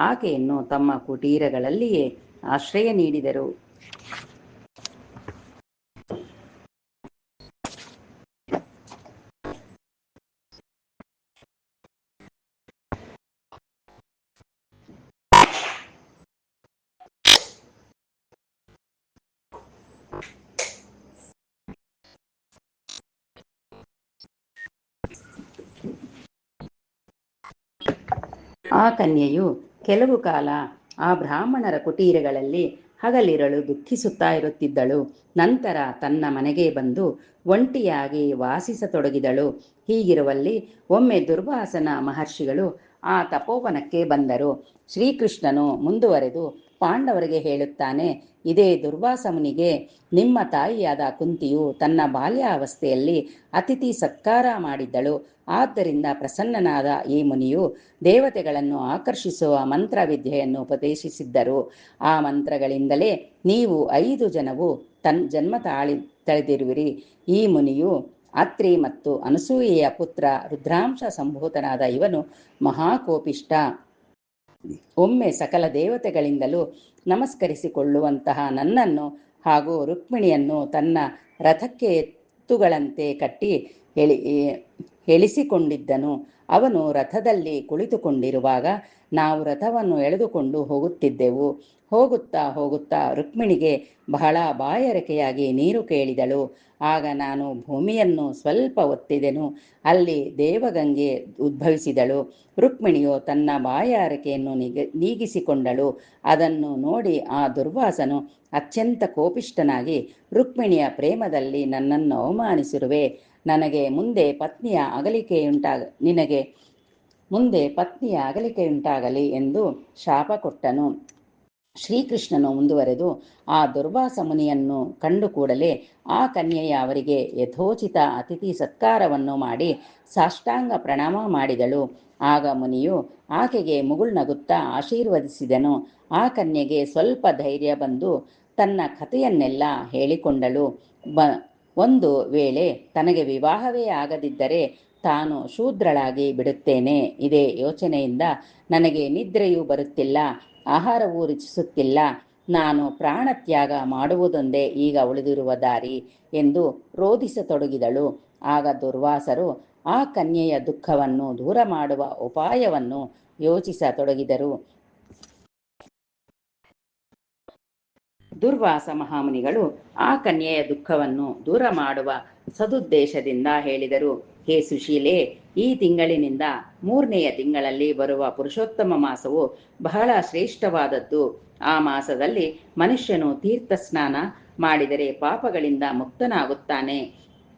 ಆಕೆಯನ್ನು ತಮ್ಮ ಕುಟೀರಗಳಲ್ಲಿಯೇ ಆಶ್ರಯ ನೀಡಿದರು. ಆ ಕನ್ಯೆಯು ಕೆಲವು ಕಾಲ ಆ ಬ್ರಾಹ್ಮಣರ ಕುಟೀರಗಳಲ್ಲಿ ಹಗಲಿರಳು ದುಃಖಿಸುತ್ತಾ ಇರುತ್ತಿದ್ದಳು. ನಂತರ ತನ್ನ ಮನೆಗೆ ಬಂದು ಒಂಟಿಯಾಗಿ ವಾಸಿಸತೊಡಗಿದಳು. ಹೀಗಿರುವಲ್ಲಿ ಒಮ್ಮೆ ದುರ್ವಾಸನ ಮಹರ್ಷಿಗಳು ಆ ತಪೋವನಕ್ಕೆ ಬಂದರು. ಶ್ರೀಕೃಷ್ಣನು ಮುಂದುವರೆದು ಪಾಂಡವರಿಗೆ ಹೇಳುತ್ತಾನೆ: ಇದೇ ದುರ್ವಾಸ ಮುನಿಗೆ ನಿಮ್ಮ ತಾಯಿಯಾದ ಕುಂತಿಯು ತನ್ನ ಬಾಲ್ಯಾವಸ್ಥೆಯಲ್ಲಿ ಅತಿಥಿ ಸತ್ಕಾರ ಮಾಡಿದ್ದಳು. ಆದ್ದರಿಂದ ಪ್ರಸನ್ನನಾದ ಈ ಮುನಿಯು ದೇವತೆಗಳನ್ನು ಆಕರ್ಷಿಸುವ ಮಂತ್ರವಿದ್ಯೆಯನ್ನು ಉಪದೇಶಿಸಿದ್ದರು. ಆ ಮಂತ್ರಗಳಿಂದಲೇ ನೀವು 5 ಜನವು ಜನ್ಮ ತಳೆದಿರುವಿರಿ. ಈ ಮುನಿಯು ಅತ್ರಿ ಮತ್ತು ಅನಸೂಯೆಯ ಪುತ್ರ. ರುದ್ರಾಂಶ ಸಂಭೂತನಾದ ಇವನು ಮಹಾಕೋಪಿಷ್ಟ. ಒಮ್ಮೆ ಸಕಲ ದೇವತೆಗಳಿಂದಲೂ ನಮಸ್ಕರಿಸಿಕೊಳ್ಳುವಂತಹ ನನ್ನನ್ನು ಹಾಗೂ ರುಕ್ಮಿಣಿಯನ್ನು ತನ್ನ ರಥಕ್ಕೆ ಎತ್ತುಗಳಂತೆ ಕಟ್ಟಿ ಎಳಿಸಿಕೊಂಡಿದ್ದನು. ಅವನು ರಥದಲ್ಲಿ ಕುಳಿತುಕೊಂಡಿರುವಾಗ ನಾವು ರಥವನ್ನು ಎಳೆದುಕೊಂಡು ಹೋಗುತ್ತಿದ್ದೆವು. ಹೋಗುತ್ತಾ ಹೋಗುತ್ತಾ ರುಕ್ಮಿಣಿಗೆ ಬಹಳ ಬಾಯಾರಿಕೆಯಾಗಿ ನೀರು ಕೇಳಿದಳು. ಆಗ ನಾನು ಭೂಮಿಯನ್ನು ಸ್ವಲ್ಪ ಒತ್ತಿದೆನು. ಅಲ್ಲಿ ದೇವಗಂಗೆ ಉದ್ಭವಿಸಿದಳು. ರುಕ್ಮಿಣಿಯು ತನ್ನ ಬಾಯಾರಿಕೆಯನ್ನು ನೀಗಿಸಿಕೊಂಡಳು. ಅದನ್ನು ನೋಡಿ ಆ ದುರ್ವಾಸನು ಅತ್ಯಂತ ಕೋಪಿಷ್ಠನಾಗಿ, ರುಕ್ಮಿಣಿಯ ಪ್ರೇಮದಲ್ಲಿ ನನ್ನನ್ನು ಅವಮಾನಿಸಿರುವೆ. ನಿನಗೆ ಮುಂದೆ ಪತ್ನಿಯ ಅಗಲಿಕೆಯುಂಟಾಗಲಿ ಎಂದು ಶಾಪ ಕೊಟ್ಟನು. ಶ್ರೀಕೃಷ್ಣನು ಮುಂದುವರೆದು ಆ ದುರ್ವಾಸ ಮುನಿಯನ್ನು ಕಂಡು ಕೂಡಲೇ ಆ ಕನ್ಯೆಯ ಅವರಿಗೆ ಯಥೋಚಿತ ಅತಿಥಿ ಸತ್ಕಾರವನ್ನು ಮಾಡಿ ಸಾಷ್ಟಾಂಗ ಪ್ರಣಾಮ ಮಾಡಿದಳು. ಆಗ ಮುನಿಯು ಆಕೆಗೆ ಮುಗುಳ್ನಗುತ್ತಾ ಆಶೀರ್ವದಿಸಿದನು. ಆ ಕನ್ಯೆಗೆ ಸ್ವಲ್ಪ ಧೈರ್ಯ ಬಂದು ತನ್ನ ಕಥೆಯನ್ನೆಲ್ಲ ಹೇಳಿಕೊಂಡಳು. ಒಂದು ವೇಳೆ ತನಗೆ ವಿವಾಹವೇ ಆಗದಿದ್ದರೆ ತಾನು ಶೂದ್ರಳಾಗಿ ಬಿಡುತ್ತೇನೆ. ಇದೇ ಯೋಚನೆಯಿಂದ ನನಗೆ ನಿದ್ರೆಯೂ ಬರುತ್ತಿಲ್ಲ, ಆಹಾರವೂ ರುಚಿಸುತ್ತಿಲ್ಲ. ನಾನು ಪ್ರಾಣತ್ಯಾಗ ಮಾಡುವುದೊಂದೇ ಈಗ ಉಳಿದಿರುವ ದಾರಿ ಎಂದು ರೋಧಿಸತೊಡಗಿದಳು. ಆಗ ದುರ್ವಾಸರು ಆ ಕನ್ಯೆಯ ದುಃಖವನ್ನು ದೂರ ಮಾಡುವ ಉಪಾಯವನ್ನು ಯೋಚಿಸತೊಡಗಿದರು. ದುರ್ವಾಸ ಮಹಾಮುನಿಗಳು ಆ ಕನ್ಯೆಯ ದುಃಖವನ್ನು ದೂರ ಮಾಡುವ ಸದುದ್ದೇಶದಿಂದ ಹೇಳಿದರು. ಹೇ ಸುಶೀಲೆ, ಈ ತಿಂಗಳಿನಿಂದ 3ನೆಯ ತಿಂಗಳಲ್ಲಿ ಬರುವ ಪುರುಷೋತ್ತಮ ಮಾಸವು ಬಹಳ ಶ್ರೇಷ್ಠವಾದದ್ದು. ಆ ಮಾಸದಲ್ಲಿ ಮನುಷ್ಯನು ತೀರ್ಥ ಸ್ನಾನ ಮಾಡಿದರೆ ಪಾಪಗಳಿಂದ ಮುಕ್ತನಾಗುತ್ತಾನೆ.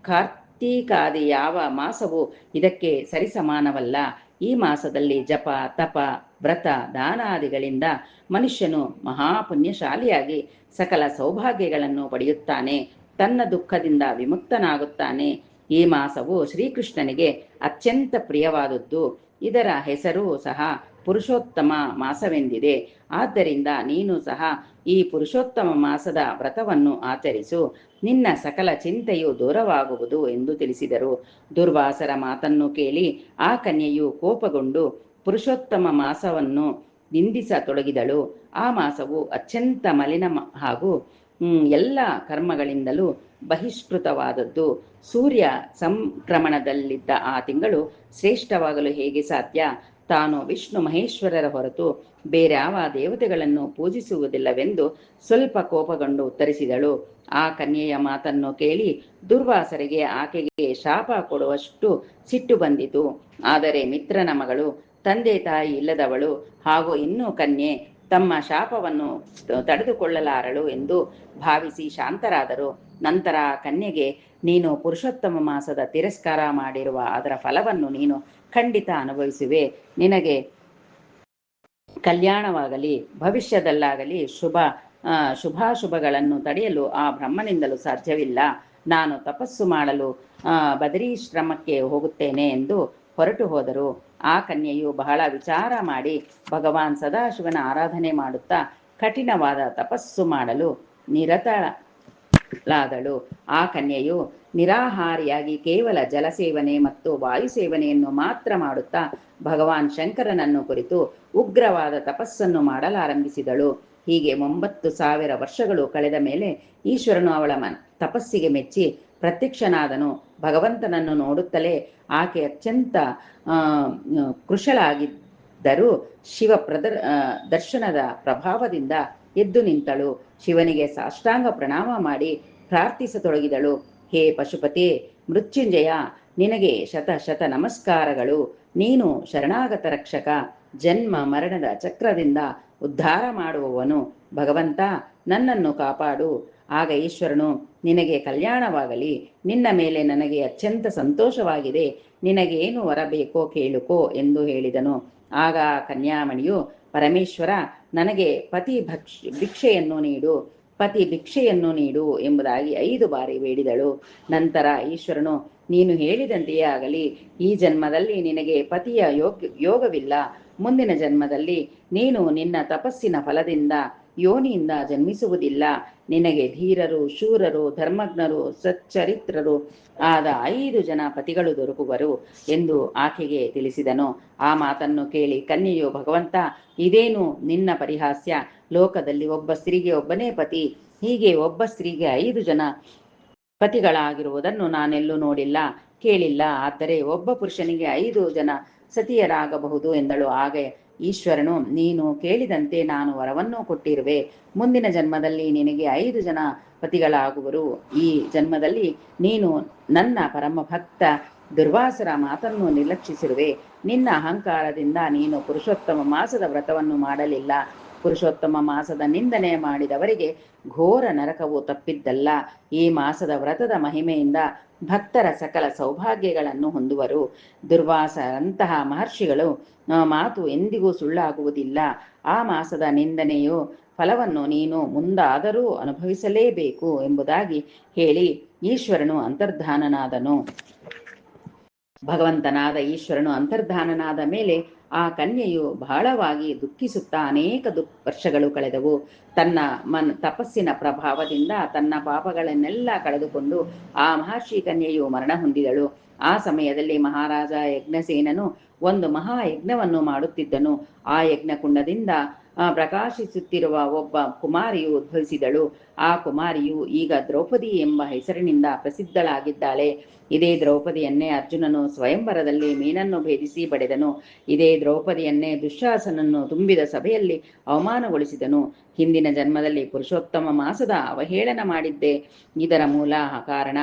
ಕಾರ್ತೀಕಾದಿ ಯಾವ ಮಾಸವು ಇದಕ್ಕೆ ಸರಿಸಮಾನವಲ್ಲ. ಈ ಮಾಸದಲ್ಲಿ ಜಪ, ತಪ, ವ್ರತ, ದಾನಾದಿಗಳಿಂದ ಮನುಷ್ಯನು ಮಹಾಪುಣ್ಯಶಾಲಿಯಾಗಿ ಸಕಲ ಸೌಭಾಗ್ಯಗಳನ್ನು ಪಡೆಯುತ್ತಾನೆ, ತನ್ನ ದುಃಖದಿಂದ ವಿಮುಕ್ತನಾಗುತ್ತಾನೆ. ಈ ಮಾಸವು ಶ್ರೀಕೃಷ್ಣನಿಗೆ ಅತ್ಯಂತ ಪ್ರಿಯವಾದದ್ದು. ಇದರ ಹೆಸರು ಸಹ ಪುರುಷೋತ್ತಮ ಮಾಸವೆಂದಿದೆ. ಆದ್ದರಿಂದ ನೀನು ಸಹ ಈ ಪುರುಷೋತ್ತಮ ಮಾಸದ ವ್ರತವನ್ನು ಆಚರಿಸು, ನಿನ್ನ ಸಕಲ ಚಿಂತೆಯು ದೂರವಾಗುವುದು ಎಂದು ತಿಳಿಸಿದರು. ದುರ್ವಾಸರ ಮಾತನ್ನು ಕೇಳಿ ಆ ಕನ್ಯೆಯು ಕೋಪಗೊಂಡು ಪುರುಷೋತ್ತಮ ಮಾಸವನ್ನು ನಿಂದಿಸತೊಡಗಿದಳು. ಆ ಮಾಸವು ಅತ್ಯಂತ ಮಲಿನ ಹಾಗೂ ಎಲ್ಲ ಕರ್ಮಗಳಿಂದಲೂ ಬಹಿಷ್ಕೃತವಾದದ್ದು. ಸೂರ್ಯ ಸಂಕ್ರಮಣದಲ್ಲಿದ್ದ ಆ ತಿಂಗಳು ಶ್ರೇಷ್ಠವಾಗಲು ಹೇಗೆ ಸಾಧ್ಯ? ತಾನು ವಿಷ್ಣು ಮಹೇಶ್ವರರ ಹೊರತು ಬೇರ್ಯಾವ ದೇವತೆಗಳನ್ನು ಪೂಜಿಸುವುದಿಲ್ಲವೆಂದು ಸ್ವಲ್ಪ ಕೋಪಗೊಂಡು ಉತ್ತರಿಸಿದಳು. ಆ ಕನ್ಯೆಯ ಮಾತನ್ನು ಕೇಳಿ ದುರ್ವಾಸರಿಗೆ ಆಕೆಗೆ ಶಾಪ ಕೊಡುವಷ್ಟು ಸಿಟ್ಟು ಬಂದಿತು. ಆದರೆ ಮಿತ್ರನ ಮಗಳು, ತಂದೆ ತಾಯಿ ಇಲ್ಲದವಳು ಹಾಗೂ ಇನ್ನೂ ಕನ್ಯೆ ತಮ್ಮ ಶಾಪವನ್ನು ತಡೆದುಕೊಳ್ಳಲಾರಳು ಎಂದು ಭಾವಿಸಿ ಶಾಂತರಾದರು. ನಂತರ ಕನ್ಯೆಗೆ, ನೀನು ಪುರುಷೋತ್ತಮ ಮಾಸದ ತಿರಸ್ಕಾರ ಮಾಡಿರುವ ಅದರ ಫಲವನ್ನು ನೀನು ಖಂಡಿತ ಅನುಭವಿಸುವೆ. ನಿನಗೆ ಕಲ್ಯಾಣವಾಗಲಿ, ಭವಿಷ್ಯದಲ್ಲಾಗಲಿ ಶುಭಾಶುಭಗಳನ್ನು ತಡೆಯಲು ಆ ಬ್ರಹ್ಮನಿಂದಲೂ ಸಾಧ್ಯವಿಲ್ಲ. ನಾನು ತಪಸ್ಸು ಮಾಡಲು ಬದರೀಶ್ರಮಕ್ಕೆ ಹೋಗುತ್ತೇನೆ ಎಂದು ಹೊರಟು ಹೋದರು. ಆ ಕನ್ಯೆಯು ಬಹಳ ವಿಚಾರ ಮಾಡಿ ಭಗವಾನ್ ಸದಾಶಿವನ ಆರಾಧನೆ ಮಾಡುತ್ತಾ ಕಠಿಣವಾದ ತಪಸ್ಸು ಮಾಡಲು ನಿರತಳಾದಳು. ಆ ಕನ್ಯೆಯು ನಿರಾಹಾರಿಯಾಗಿ ಕೇವಲ ಜಲಸೇವನೆ ಮತ್ತು ವಾಯುಸೇವನೆಯನ್ನು ಮಾತ್ರ ಮಾಡುತ್ತಾ ಭಗವಾನ್ ಶಂಕರನನ್ನು ಕುರಿತು ಉಗ್ರವಾದ ತಪಸ್ಸನ್ನು ಮಾಡಲಾರಂಭಿಸಿದಳು. ಹೀಗೆ 9,000 ವರ್ಷಗಳು ಕಳೆದ ಮೇಲೆ ಈಶ್ವರನು ಅವಳ ತಪಸ್ಸಿಗೆ ಮೆಚ್ಚಿ ಪ್ರತ್ಯಕ್ಷನಾದನು. ಭಗವಂತನನ್ನು ನೋಡುತ್ತಲೇ ಆಕೆ ಅತ್ಯಂತ ಕೃಶಳಾಗಿದ್ದರೂ ಶಿವ ದರ್ಶನದ ಪ್ರಭಾವದಿಂದ ಎದ್ದು ನಿಂತಳು. ಶಿವನಿಗೆ ಸಾಷ್ಟಾಂಗ ಪ್ರಣಾಮ ಮಾಡಿ ಪ್ರಾರ್ಥಿಸತೊಡಗಿದಳು. ಹೇ ಪಶುಪತಿ ಮೃತ್ಯುಂಜಯ, ನಿನಗೆ ಶತ ನಮಸ್ಕಾರಗಳು. ನೀನು ಶರಣಾಗತ ರಕ್ಷಕ, ಜನ್ಮ ಮರಣದ ಚಕ್ರದಿಂದ ಉದ್ಧಾರ ಮಾಡುವವನು. ಭಗವಂತ, ನನ್ನನ್ನು ಕಾಪಾಡು. ಆಗ ಈಶ್ವರನು, ನಿನಗೆ ಕಲ್ಯಾಣವಾಗಲಿ, ನಿನ್ನ ಮೇಲೆ ನನಗೆ ಅತ್ಯಂತ ಸಂತೋಷವಾಗಿದೆ, ನಿನಗೇನು ವರ ಬೇಕೋ ಕೇಳುಕೋ ಎಂದು ಹೇಳಿದನು. ಆಗ ಕನ್ಯಾಮಣಿಯು, ಪರಮೇಶ್ವರ, ನನಗೆ ಭಿಕ್ಷೆಯನ್ನು ನೀಡು ಎಂಬುದಾಗಿ 5 ಬಾರಿ ಬೇಡಿದಳು. ನಂತರ ಈಶ್ವರನು, ನೀನು ಹೇಳಿದಂತೆಯೇ ಆಗಲಿ. ಈ ಜನ್ಮದಲ್ಲಿ ನಿನಗೆ ಪತಿಯ ಯೋಗವಿಲ್ಲ. ಮುಂದಿನ ಜನ್ಮದಲ್ಲಿ ನೀನು ನಿನ್ನ ತಪಸ್ಸಿನ ಫಲದಿಂದ ಯೋನಿಯಿಂದ ಜನ್ಮಿಸುವುದಿಲ್ಲ. ನಿನಗೆ ಧೀರರು, ಶೂರರು, ಧರ್ಮಜ್ಞರು, ಸಚ್ಚರಿತ್ರರು ಆದ 5 ಜನ ಪತಿಗಳು ದೊರಕುವರು ಎಂದು ಆಕೆಗೆ ತಿಳಿಸಿದನು. ಆ ಮಾತನ್ನು ಕೇಳಿ ಕನ್ಯೆಯು, ಭಗವಂತ, ಇದೇನು ನಿನ್ನ ಪರಿಹಾಸ್ಯ? ಲೋಕದಲ್ಲಿ ಒಬ್ಬ ಸ್ತ್ರೀಗೆ ಒಬ್ಬನೇ ಪತಿ, ಹೀಗೆ ಒಬ್ಬ ಸ್ತ್ರೀಗೆ 5 ಜನ ಪತಿಗಳಾಗಿರುವುದನ್ನು ನಾನೆಲ್ಲೂ ನೋಡಿಲ್ಲ, ಕೇಳಿಲ್ಲ. ಆದರೆ ಒಬ್ಬ ಪುರುಷನಿಗೆ 5 ಜನ ಸತಿಯರಾಗಬಹುದು ಎಂದಳು. ಹಾಗೆ ಈಶ್ವರನು, ನೀನು ಕೇಳಿದಂತೆ ನಾನು ವರವನ್ನು ಕೊಟ್ಟಿರುವೆ. ಮುಂದಿನ ಜನ್ಮದಲ್ಲಿ ನಿನಗೆ 5 ಜನ ಪತಿಗಳಾಗುವರು. ಈ ಜನ್ಮದಲ್ಲಿ ನೀನು ನನ್ನ ಪರಮ ಭಕ್ತ ದುರ್ವಾಸರ ಮಾತನ್ನು ನಿರ್ಲಕ್ಷಿಸಿರುವೆ. ನಿನ್ನ ಅಹಂಕಾರದಿಂದ ನೀನು ಪುರುಷೋತ್ತಮ ಮಾಸದ ವ್ರತವನ್ನು ಮಾಡಲಿಲ್ಲ. ಪುರುಷೋತ್ತಮ ಮಾಸದ ನಿಂದನೆ ಮಾಡಿದವರಿಗೆ ಘೋರ ನರಕವು ತಪ್ಪಿದ್ದಲ್ಲ. ಈ ಮಾಸದ ವ್ರತದ ಮಹಿಮೆಯಿಂದ ಭಕ್ತರ ಸಕಲ ಸೌಭಾಗ್ಯಗಳನ್ನು ಹೊಂದುವರು. ದುರ್ವಾಸರಂತಹ ಮಹರ್ಷಿಗಳು ಮಾತು ಎಂದಿಗೂ ಸುಳ್ಳಾಗುವುದಿಲ್ಲ. ಆ ಮಾಸದ ನಿಂದನೆಯು ಫಲವನ್ನು ನೀನು ಮುಂದಾದರೂ ಅನುಭವಿಸಲೇಬೇಕು ಎಂಬುದಾಗಿ ಹೇಳಿ ಈಶ್ವರನು ಅಂತರ್ಧಾನನಾದನು. ಭಗವಂತನಾದ ಈಶ್ವರನು ಅಂತರ್ಧಾನನಾದ ಮೇಲೆ ಆ ಕನ್ಯೆಯು ಬಹಳವಾಗಿ ದುಃಖಿಸುತ್ತಾ ಅನೇಕ ವರ್ಷಗಳು ಕಳೆದವು. ತನ್ನ ತಪಸ್ಸಿನ ಪ್ರಭಾವದಿಂದ ತನ್ನ ಪಾಪಗಳನ್ನೆಲ್ಲ ಕಳೆದುಕೊಂಡು ಆ ಮಹರ್ಷಿ ಕನ್ಯೆಯು ಮರಣ ಹೊಂದಿದಳು. ಆ ಸಮಯದಲ್ಲಿ ಮಹಾರಾಜ ಯಜ್ಞಸೇನನು ಒಂದು ಮಹಾಯಜ್ಞವನ್ನು ಮಾಡುತ್ತಿದ್ದನು. ಆ ಯಜ್ಞಕುಂಡದಿಂದ ಪ್ರಕಾಶಿಸುತ್ತಿರುವ ಒಬ್ಬ ಕುಮಾರಿಯು ಉದ್ಭವಿಸಿದಳು. ಆ ಕುಮಾರಿಯು ಈಗ ದ್ರೌಪದಿ ಎಂಬ ಹೆಸರಿನಿಂದ ಪ್ರಸಿದ್ಧಳಾಗಿದ್ದಾಳೆ. ಇದೇ ದ್ರೌಪದಿಯನ್ನೇ ಅರ್ಜುನನು ಸ್ವಯಂವರದಲ್ಲಿ ಮೀನನ್ನು ಭೇದಿಸಿ ಪಡೆದನು. ಇದೇ ದ್ರೌಪದಿಯನ್ನೇ ದುಶ್ಯಾಸನನ್ನು ತುಂಬಿದ ಸಭೆಯಲ್ಲಿ ಅವಮಾನಗೊಳಿಸಿದನು. ಹಿಂದಿನ ಜನ್ಮದಲ್ಲಿ ಪುರುಷೋತ್ತಮ ಮಾಸದ ಅವಹೇಳನ ಮಾಡಿದ್ದೆ ಇದರ ಮೂಲ ಕಾರಣ.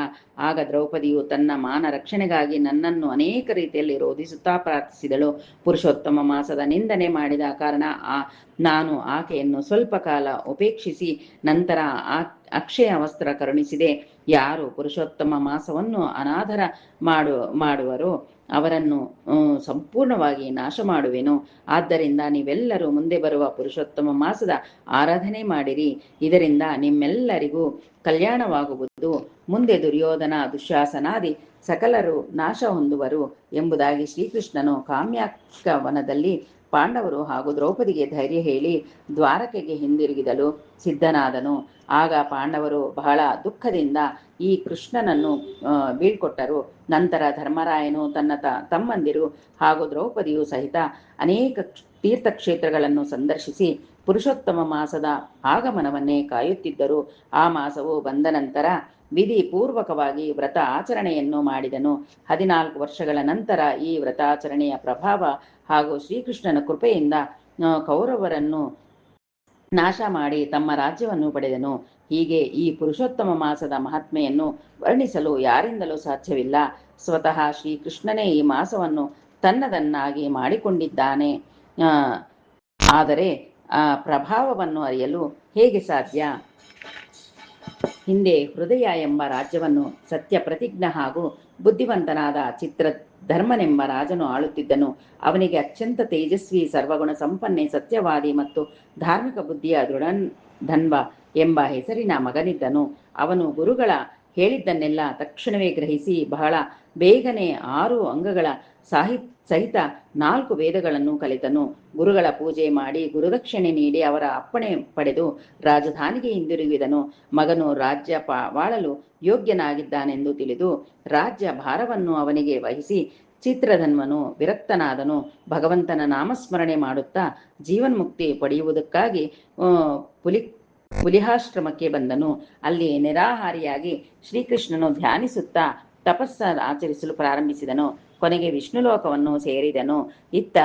ಆಗ ದ್ರೌಪದಿಯು ತನ್ನ ಮಾನ ರಕ್ಷಣೆಗಾಗಿ ನನ್ನನ್ನು ಅನೇಕ ರೀತಿಯಲ್ಲಿ ರೋಧಿಸುತ್ತಾ ಪ್ರಾರ್ಥಿಸಿದಳು. ಪುರುಷೋತ್ತಮ ಮಾಸದ ನಿಂದನೆ ಮಾಡಿದ ಕಾರಣ ನಾನು ಆಕೆಯನ್ನು ಸ್ವಲ್ಪ ಕಾಲ ಉಪೇಕ್ಷಿಸಿ ನಂತರ ಅಕ್ಷಯ ವಸ್ತ್ರ ಕರುಣಿಸಿದೆ. ಯಾರು ಪುರುಷೋತ್ತಮ ಮಾಸವನ್ನು ಅನಾದರ ಮಾಡುವರೋ ಅವರನ್ನು ಸಂಪೂರ್ಣವಾಗಿ ನಾಶ ಮಾಡುವೆನು. ಆದ್ದರಿಂದ ನೀವೆಲ್ಲರೂ ಮುಂದೆ ಬರುವ ಪುರುಷೋತ್ತಮ ಮಾಸದ ಆರಾಧನೆ ಮಾಡಿರಿ. ಇದರಿಂದ ನಿಮ್ಮೆಲ್ಲರಿಗೂ ಕಲ್ಯಾಣವಾಗುವುದು. ಮುಂದೆ ದುರ್ಯೋಧನ ದುಶ್ಯಾಸನಾದಿ ಸಕಲರು ನಾಶ ಹೊಂದುವರು ಎಂಬುದಾಗಿ ಶ್ರೀಕೃಷ್ಣನು ಕಾಮ್ಯಾಕ ವನದಲ್ಲಿ ಪಾಂಡವರು ಹಾಗೂ ದ್ರೌಪದಿಗೆ ಧೈರ್ಯ ಹೇಳಿ ದ್ವಾರಕೆಗೆ ಹಿಂದಿರುಗಿದಲು ಸಿದ್ಧನಾದನು. ಆಗ ಪಾಂಡವರು ಬಹಳ ದುಃಖದಿಂದ ಈ ಕೃಷ್ಣನನ್ನು ಬೀಳ್ಕೊಟ್ಟರು. ನಂತರ ಧರ್ಮರಾಯನು ತನ್ನ ತಮ್ಮಂದಿರು ಹಾಗೂ ದ್ರೌಪದಿಯು ಸಹಿತ ಅನೇಕ ತೀರ್ಥಕ್ಷೇತ್ರಗಳನ್ನು ಸಂದರ್ಶಿಸಿ ಪುರುಷೋತ್ತಮ ಮಾಸದ ಆಗಮನವನ್ನೇ ಕಾಯುತ್ತಿದ್ದರು. ಆ ಮಾಸವು ಬಂದ ನಂತರ ವಿಧಿ ಪೂರ್ವಕವಾಗಿ ವ್ರತ ಆಚರಣೆಯನ್ನು ಮಾಡಿದನು. 14 ವರ್ಷಗಳ ನಂತರ ಈ ವ್ರತಾಚರಣೆಯ ಪ್ರಭಾವ ಹಾಗೂ ಶ್ರೀಕೃಷ್ಣನ ಕೃಪೆಯಿಂದ ಕೌರವರನ್ನು ನಾಶ ಮಾಡಿ ತಮ್ಮ ರಾಜ್ಯವನ್ನು ಪಡೆದನು. ಹೀಗೆ ಈ ಪುರುಷೋತ್ತಮ ಮಾಸದ ಮಹಾತ್ಮೆಯನ್ನು ವರ್ಣಿಸಲು ಯಾರಿಂದಲೂ ಸಾಧ್ಯವಿಲ್ಲ. ಸ್ವತಃ ಶ್ರೀಕೃಷ್ಣನೇ ಈ ಮಾಸವನ್ನು ತನ್ನದನ್ನಾಗಿ ಮಾಡಿಕೊಂಡಿದ್ದಾನೆ. ಆದರೆ ಆ ಪ್ರಭಾವವನ್ನು ಅರಿಯಲು ಹೇಗೆ ಸಾಧ್ಯ? ಹಿಂದೆ ಹೃದಯ ಎಂಬ ರಾಜ್ಯವನ್ನು ಸತ್ಯ ಪ್ರತಿಜ್ಞ ಹಾಗೂ ಬುದ್ಧಿವಂತನಾದ ಚಿತ್ರಧರ್ಮನೆಂಬ ರಾಜನು ಆಳುತ್ತಿದ್ದನು. ಅವನಿಗೆ ಅತ್ಯಂತ ತೇಜಸ್ವಿ, ಸರ್ವಗುಣ ಸಂಪನ್ನೆ, ಸತ್ಯವಾದಿ ಮತ್ತು ಧಾರ್ಮಿಕ ಬುದ್ಧಿಯ ದೃಢಧನ್ವ ಎಂಬ ಹೆಸರಿನ ಮಗನಿದ್ದನು. ಅವನು ಗುರುಗಳ ಹೇಳಿದ್ದನ್ನೆಲ್ಲ ತಕ್ಷಣವೇ ಗ್ರಹಿಸಿ ಬಹಳ ಬೇಗನೆ 6 ಅಂಗಗಳ ಸಹಿತ 4 ವೇದಗಳನ್ನು ಕಲಿತನು. ಗುರುಗಳ ಪೂಜೆ ಮಾಡಿ ಗುರುದಕ್ಷಿಣೆ ನೀಡಿ ಅವರ ಅಪ್ಪಣೆ ಪಡೆದು ರಾಜಧಾನಿಗೆ ಹಿಂದಿರುಗಿದನು. ಮಗನು ರಾಜ್ಯ ವಾಳಲು ಯೋಗ್ಯನಾಗಿದ್ದಾನೆಂದು ತಿಳಿದು ರಾಜ್ಯ ಭಾರವನ್ನು ಅವನಿಗೆ ವಹಿಸಿ ಚಿತ್ರಧನ್ವನು ವಿರಕ್ತನಾದನು. ಭಗವಂತನ ನಾಮಸ್ಮರಣೆ ಮಾಡುತ್ತಾ ಜೀವನ್ಮುಕ್ತಿ ಪಡೆಯುವುದಕ್ಕಾಗಿ ಪುಲಿಹಾಶ್ರಮಕ್ಕೆ ಬಂದನು. ಅಲ್ಲಿ ನಿರಾಹಾರಿಯಾಗಿ ಶ್ರೀಕೃಷ್ಣನು ಧ್ಯಾನಿಸುತ್ತಾ ತಪಸ್ಸ ಆಚರಿಸಲು ಪ್ರಾರಂಭಿಸಿದನು. ಕೊನೆಗೆ ವಿಷ್ಣುಲೋಕವನ್ನು ಸೇರಿದನು. ಇತ್ತ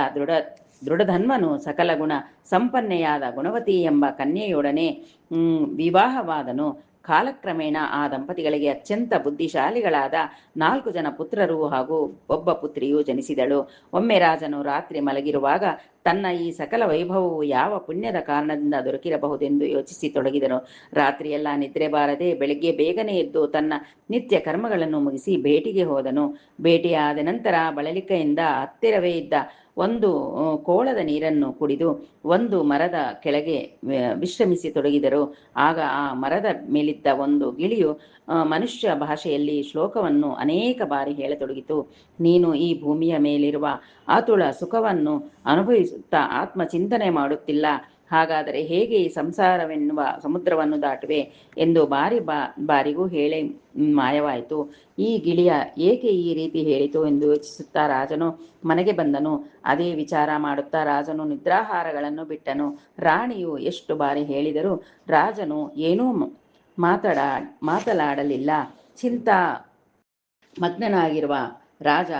ದೃಢಧನ್ವನು ಸಕಲ ಗುಣ ಸಂಪನ್ನೆಯಾದ ಗುಣವತಿ ಎಂಬ ಕನ್ಯೆಯೊಡನೆ ವಿವಾಹವಾದನು. ಕಾಲಕ್ರಮೇಣ ಆ ದಂಪತಿಗಳಿಗೆ ಅತ್ಯಂತ ಬುದ್ಧಿಶಾಲಿಗಳಾದ 4 ಜನ ಪುತ್ರರು ಹಾಗೂ ಒಬ್ಬ ಪುತ್ರಿಯು ಜನಿಸಿದಳು. ಒಮ್ಮೆ ರಾಜನು ರಾತ್ರಿ ಮಲಗಿರುವಾಗ ತನ್ನ ಈ ಸಕಲ ವೈಭವವು ಯಾವ ಪುಣ್ಯದ ಕಾರಣದಿಂದ ದೊರಕಿರಬಹುದೆಂದು ಯೋಚಿಸಿ ತೊಡಗಿದನು. ರಾತ್ರಿಯೆಲ್ಲ ನಿದ್ರೆ ಬಾರದೆ ಬೆಳಗ್ಗೆ ಬೇಗನೆ ಎದ್ದು ತನ್ನ ನಿತ್ಯ ಕರ್ಮಗಳನ್ನು ಮುಗಿಸಿ ಬೇಟೆಗೆ ಹೋದನು. ಬೇಟೆಯಾದ ನಂತರ ಬಳಲಿಕೆಯಿಂದ ಹತ್ತಿರವೇ ಇದ್ದ ಒಂದು ಕೋಳದ ನೀರನ್ನು ಕುಡಿದು ಒಂದು ಮರದ ಕೆಳಗೆ ವಿಶ್ರಮಿಸಿ ತೊಡಗಿದರು. ಆಗ ಆ ಮರದ ಮೇಲಿದ್ದ ಒಂದು ಗಿಳಿಯು ಮನುಷ್ಯ ಭಾಷೆಯಲ್ಲಿ ಶ್ಲೋಕವನ್ನು ಅನೇಕ ಬಾರಿ ಹೇಳತೊಡಗಿತು. ನೀನು ಈ ಭೂಮಿಯ ಮೇಲಿರುವ ಆತುಳ ಸುಖವನ್ನು ಅನುಭವಿಸುತ್ತಾ ಆತ್ಮಚಿಂತನೆ ಮಾಡುತ್ತಿಲ್ಲ. ಹಾಗಾದರೆ ಹೇಗೆ ಈ ಸಂಸಾರವೆನ್ನುವ ಸಮುದ್ರವನ್ನು ದಾಟುವೆ ಎಂದು ಬಾರಿಗೂ ಹೇಳಿ ಮಾಯವಾಯಿತು. ಈ ಗಿಳಿಯ ಏಕೆ ಈ ರೀತಿ ಹೇಳಿತು ಎಂದು ಯೋಚಿಸುತ್ತಾ ರಾಜನು ಮನೆಗೆ ಬಂದನು. ಅದೇ ವಿಚಾರ ಮಾಡುತ್ತಾ ರಾಜನು ನಿದ್ರಾಹಾರಗಳನ್ನು ಬಿಟ್ಟನು. ರಾಣಿಯು ಎಷ್ಟು ಬಾರಿ ಹೇಳಿದರೂ ರಾಜನು ಏನೂ ಮಾತನಾಡಲಿಲ್ಲ. ಚಿಂತಾ ಮಗ್ನನಾಗಿರುವ ರಾಜ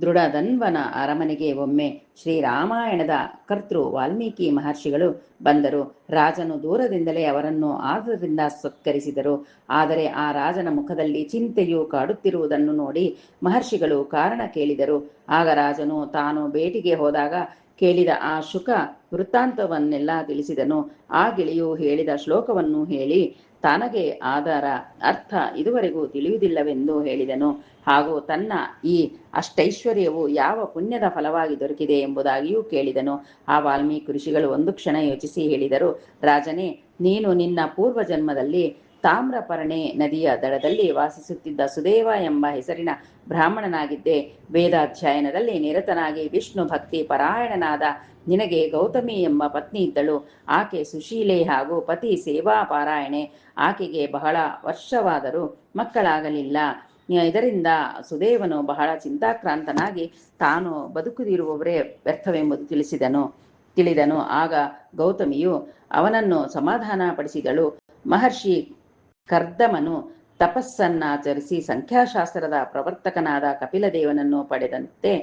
ದೃಢಧನ್ವನ ಅರಮನೆಗೆ ಒಮ್ಮೆ ಶ್ರೀರಾಮಾಯಣದ ಕರ್ತೃ ವಾಲ್ಮೀಕಿ ಮಹರ್ಷಿಗಳು ಬಂದರು. ರಾಜನು ದೂರದಿಂದಲೇ ಅವರನ್ನು ಆದರದಿಂದ ಸತ್ಕರಿಸಿದರು. ಆದರೆ ಆ ರಾಜನ ಮುಖದಲ್ಲಿ ಚಿಂತೆಯು ಕಾಡುತ್ತಿರುವುದನ್ನು ನೋಡಿ ಮಹರ್ಷಿಗಳು ಕಾರಣ ಕೇಳಿದರು. ಆಗ ರಾಜನು ತಾನು ಬೇಟೆಗೆ ಹೋದಾಗ ಕೇಳಿದ ಆ ಶುಕ ವೃತ್ತಾಂತವನ್ನೆಲ್ಲ ತಿಳಿಸಿದನು. ಆ ಗಿಳಿಯು ಹೇಳಿದ ಶ್ಲೋಕವನ್ನು ಹೇಳಿ ತನಗೆ ಅದರ ಅರ್ಥ ಇದುವರೆಗೂ ತಿಳಿಯುವುದಿಲ್ಲವೆಂದು ಹೇಳಿದನು. ಹಾಗೂ ತನ್ನ ಈ ಅಷ್ಟೈಶ್ವರ್ಯವು ಯಾವ ಪುಣ್ಯದ ಫಲವಾಗಿ ದೊರಕಿದೆ ಎಂಬುದಾಗಿಯೂ ಕೇಳಿದನು. ಆ ವಾಲ್ಮೀಕಿ ಋಷಿಗಳು ಒಂದು ಕ್ಷಣ ಯೋಚಿಸಿ ಹೇಳಿದರು, ರಾಜನೇ, ನೀನು ನಿನ್ನ ಪೂರ್ವ ಜನ್ಮದಲ್ಲಿ ತಾಮ್ರಪರ್ಣೆ ನದಿಯ ದಡದಲ್ಲಿ ವಾಸಿಸುತ್ತಿದ್ದ ಸುದೇವ ಎಂಬ ಹೆಸರಿನ ಬ್ರಾಹ್ಮಣನಾಗಿದ್ದೆ. ವೇದಾಧ್ಯಯನದಲ್ಲಿ ನಿರತನಾಗಿ ವಿಷ್ಣು ಭಕ್ತಿ ಪರಾಯಣನಾದ ನಿನಗೆ ಗೌತಮಿ ಎಂಬ ಪತ್ನಿ ಇದ್ದಳು. ಆಕೆ ಸುಶೀಲೆ ಹಾಗೂ ಪತಿ ಸೇವಾ ಪಾರಾಯಣೆ. ಆಕೆಗೆ ಬಹಳ ವರ್ಷವಾದರೂ ಮಕ್ಕಳಾಗಲಿಲ್ಲ. ಇದರಿಂದ ಸುದೇವನು ಬಹಳ ಚಿಂತಾಕ್ರಾಂತನಾಗಿ ತಾನು ಬದುಕುದಿರುವವರೇ ವ್ಯರ್ಥವೆಂಬುದು ತಿಳಿದನು. ಆಗ ಗೌತಮಿಯು ಅವನನ್ನು ಸಮಾಧಾನ ಪಡಿಸಿದಳು. ಮಹರ್ಷಿ ಕರ್ದಮನು ತಪಸ್ಸನ್ನಾಚರಿಸಿ ಸಂಖ್ಯಾಶಾಸ್ತ್ರದ ಪ್ರವರ್ತಕನಾದ ಕಪಿಲದೇವನನ್ನು ಪಡೆದಂತೆ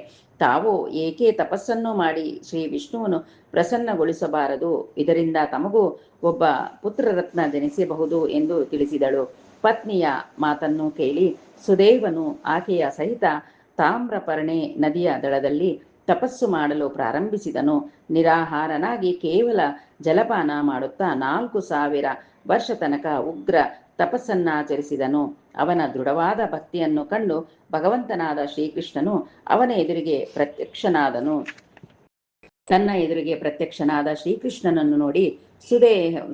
ತಾವು ಏಕೆ ತಪಸ್ಸನ್ನು ಮಾಡಿ ಶ್ರೀ ವಿಷ್ಣುವನ್ನು ಪ್ರಸನ್ನಗೊಳಿಸಬಾರದು, ಇದರಿಂದ ತಮಗೂ ಒಬ್ಬ ಪುತ್ರರತ್ನ ಜನಿಸಬಹುದು ಎಂದು ತಿಳಿಸಿದಳು. ಪತ್ನಿಯ ಮಾತನ್ನು ಕೇಳಿ ಸುದೇವನು ಆಕೆಯ ಸಹಿತ ತಾಮ್ರಪರ್ಣೆ ನದಿಯ ದಳದಲ್ಲಿ ತಪಸ್ಸು ಮಾಡಲು ಪ್ರಾರಂಭಿಸಿದನು. ನಿರಾಹಾರನಾಗಿ ಕೇವಲ ಜಲಪಾನ ಮಾಡುತ್ತಾ 4000 ವರ್ಷ ತನಕ ಉಗ್ರ ತಪಸ್ಸನ್ನಾಚರಿಸಿದನು. ಅವನ ದೃಢವಾದ ಭಕ್ತಿಯನ್ನು ಕಂಡು ಭಗವಂತನಾದ ಶ್ರೀಕೃಷ್ಣನು ಅವನ ಎದುರಿಗೆ ಪ್ರತ್ಯಕ್ಷನಾದನು. ತನ್ನ ಎದುರಿಗೆ ಪ್ರತ್ಯಕ್ಷನಾದ ಶ್ರೀಕೃಷ್ಣನನ್ನು ನೋಡಿ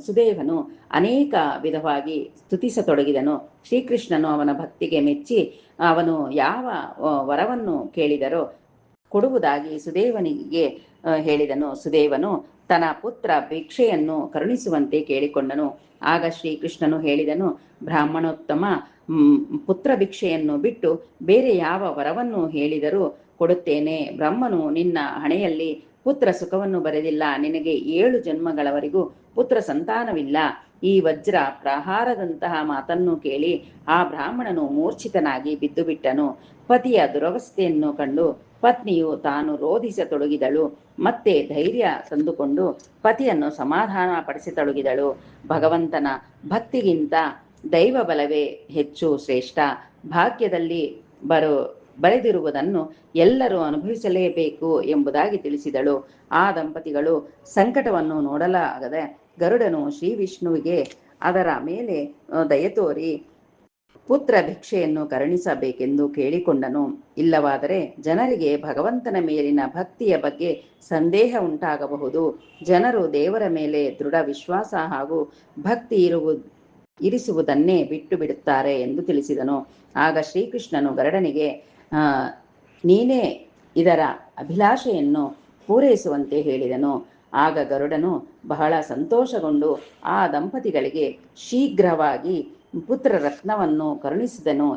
ಸುದೇವನು ಅನೇಕ ವಿಧವಾಗಿ ಸ್ತುತಿಸತೊಡಗಿದನು. ಶ್ರೀಕೃಷ್ಣನು ಅವನ ಭಕ್ತಿಗೆ ಮೆಚ್ಚಿ ಅವನು ಯಾವ ವರವನ್ನು ಕೇಳಿದರೋ ಕೊಡುವುದಾಗಿ ಸುದೇವನಿಗೆ ಹೇಳಿದನು. ಸುದೇವನು ತನ್ನ ಪುತ್ರ ಭಿಕ್ಷೆಯನ್ನು ಕರುಣಿಸುವಂತೆ ಕೇಳಿಕೊಂಡನು. ಆಗ ಶ್ರೀಕೃಷ್ಣನು ಹೇಳಿದನು, ಬ್ರಾಹ್ಮಣೋತ್ತಮ, ಪುತ್ರ ಭಿಕ್ಷೆಯನ್ನು ಬಿಟ್ಟು ಬೇರೆ ಯಾವ ವರವನ್ನು ಹೇಳಿದರೂ ಕೊಡುತ್ತೇನೆ. ಬ್ರಹ್ಮನು ನಿನ್ನ ಹಣೆಯಲ್ಲಿ ಪುತ್ರ ಸುಖವನ್ನು ಬರೆದಿಲ್ಲ. ನಿನಗೆ 7 ಜನ್ಮಗಳವರೆಗೂ ಪುತ್ರ ಸಂತಾನವಿಲ್ಲ. ಈ ವಜ್ರ ಪ್ರಹಾರದಂತಹ ಮಾತನ್ನು ಕೇಳಿ ಆ ಬ್ರಾಹ್ಮಣನು ಮೂರ್ಛಿತನಾಗಿ ಬಿದ್ದು ಬಿಟ್ಟನು. ಪತಿಯ ದುರವಸ್ಥೆಯನ್ನು ಕಂಡು ಪತ್ನಿಯು ತಾನು ರೋಧಿಸತೊಡಗಿದಳು. ಮತ್ತೆ ಧೈರ್ಯ ತಂದುಕೊಂಡು ಪತಿಯನ್ನು ಸಮಾಧಾನ ಪಡಿಸತೊಡಗಿದಳು. ಭಗವಂತನ ಭಕ್ತಿಗಿಂತ ದೈವ ಬಲವೇ ಹೆಚ್ಚು ಶ್ರೇಷ್ಠ. ಭಾಗ್ಯದಲ್ಲಿ ಬರೆದಿರುವುದನ್ನು ಎಲ್ಲರೂ ಅನುಭವಿಸಲೇಬೇಕು ಎಂಬುದಾಗಿ ತಿಳಿಸಿದಳು. ಆ ದಂಪತಿಗಳು ಸಂಕಟವನ್ನು ನೋಡಲಾಗದೆ ಗರುಡನು ಶ್ರೀ ವಿಷ್ಣುವಿಗೆ ಅದರ ಮೇಲೆ ದಯತೋರಿ ಪುತ್ರ ಭಿಕ್ಷೆಯನ್ನು ಕರುಣಿಸಬೇಕೆಂದು ಕೇಳಿಕೊಂಡನು. ಇಲ್ಲವಾದರೆ ಜನರಿಗೆ ಭಗವಂತನ ಮೇಲಿನ ಭಕ್ತಿಯ ಬಗ್ಗೆ ಸಂದೇಹ ಉಂಟಾಗಬಹುದು. ಜನರು ದೇವರ ಮೇಲೆ ದೃಢ ವಿಶ್ವಾಸ ಹಾಗೂ ಭಕ್ತಿ ಇರಿಸುವುದನ್ನೇ ಬಿಟ್ಟು ಬಿಡುತ್ತಾರೆ ಎಂದು ತಿಳಿಸಿದನು. ಆಗ ಶ್ರೀಕೃಷ್ಣನು ಗರುಡನಿಗೆ ನೀನೇ ಇದರ ಅಭಿಲಾಷೆಯನ್ನು ಪೂರೈಸುವಂತೆ ಹೇಳಿದನು. ಆಗ ಗರುಡನು ಬಹಳ ಸಂತೋಷಗೊಂಡು ಆ ದಂಪತಿಗಳಿಗೆ ಶೀಘ್ರವಾಗಿ ಪುತ್ರ ರತ್ನವನ್ನು ಕರುಣಿಸಿದನು.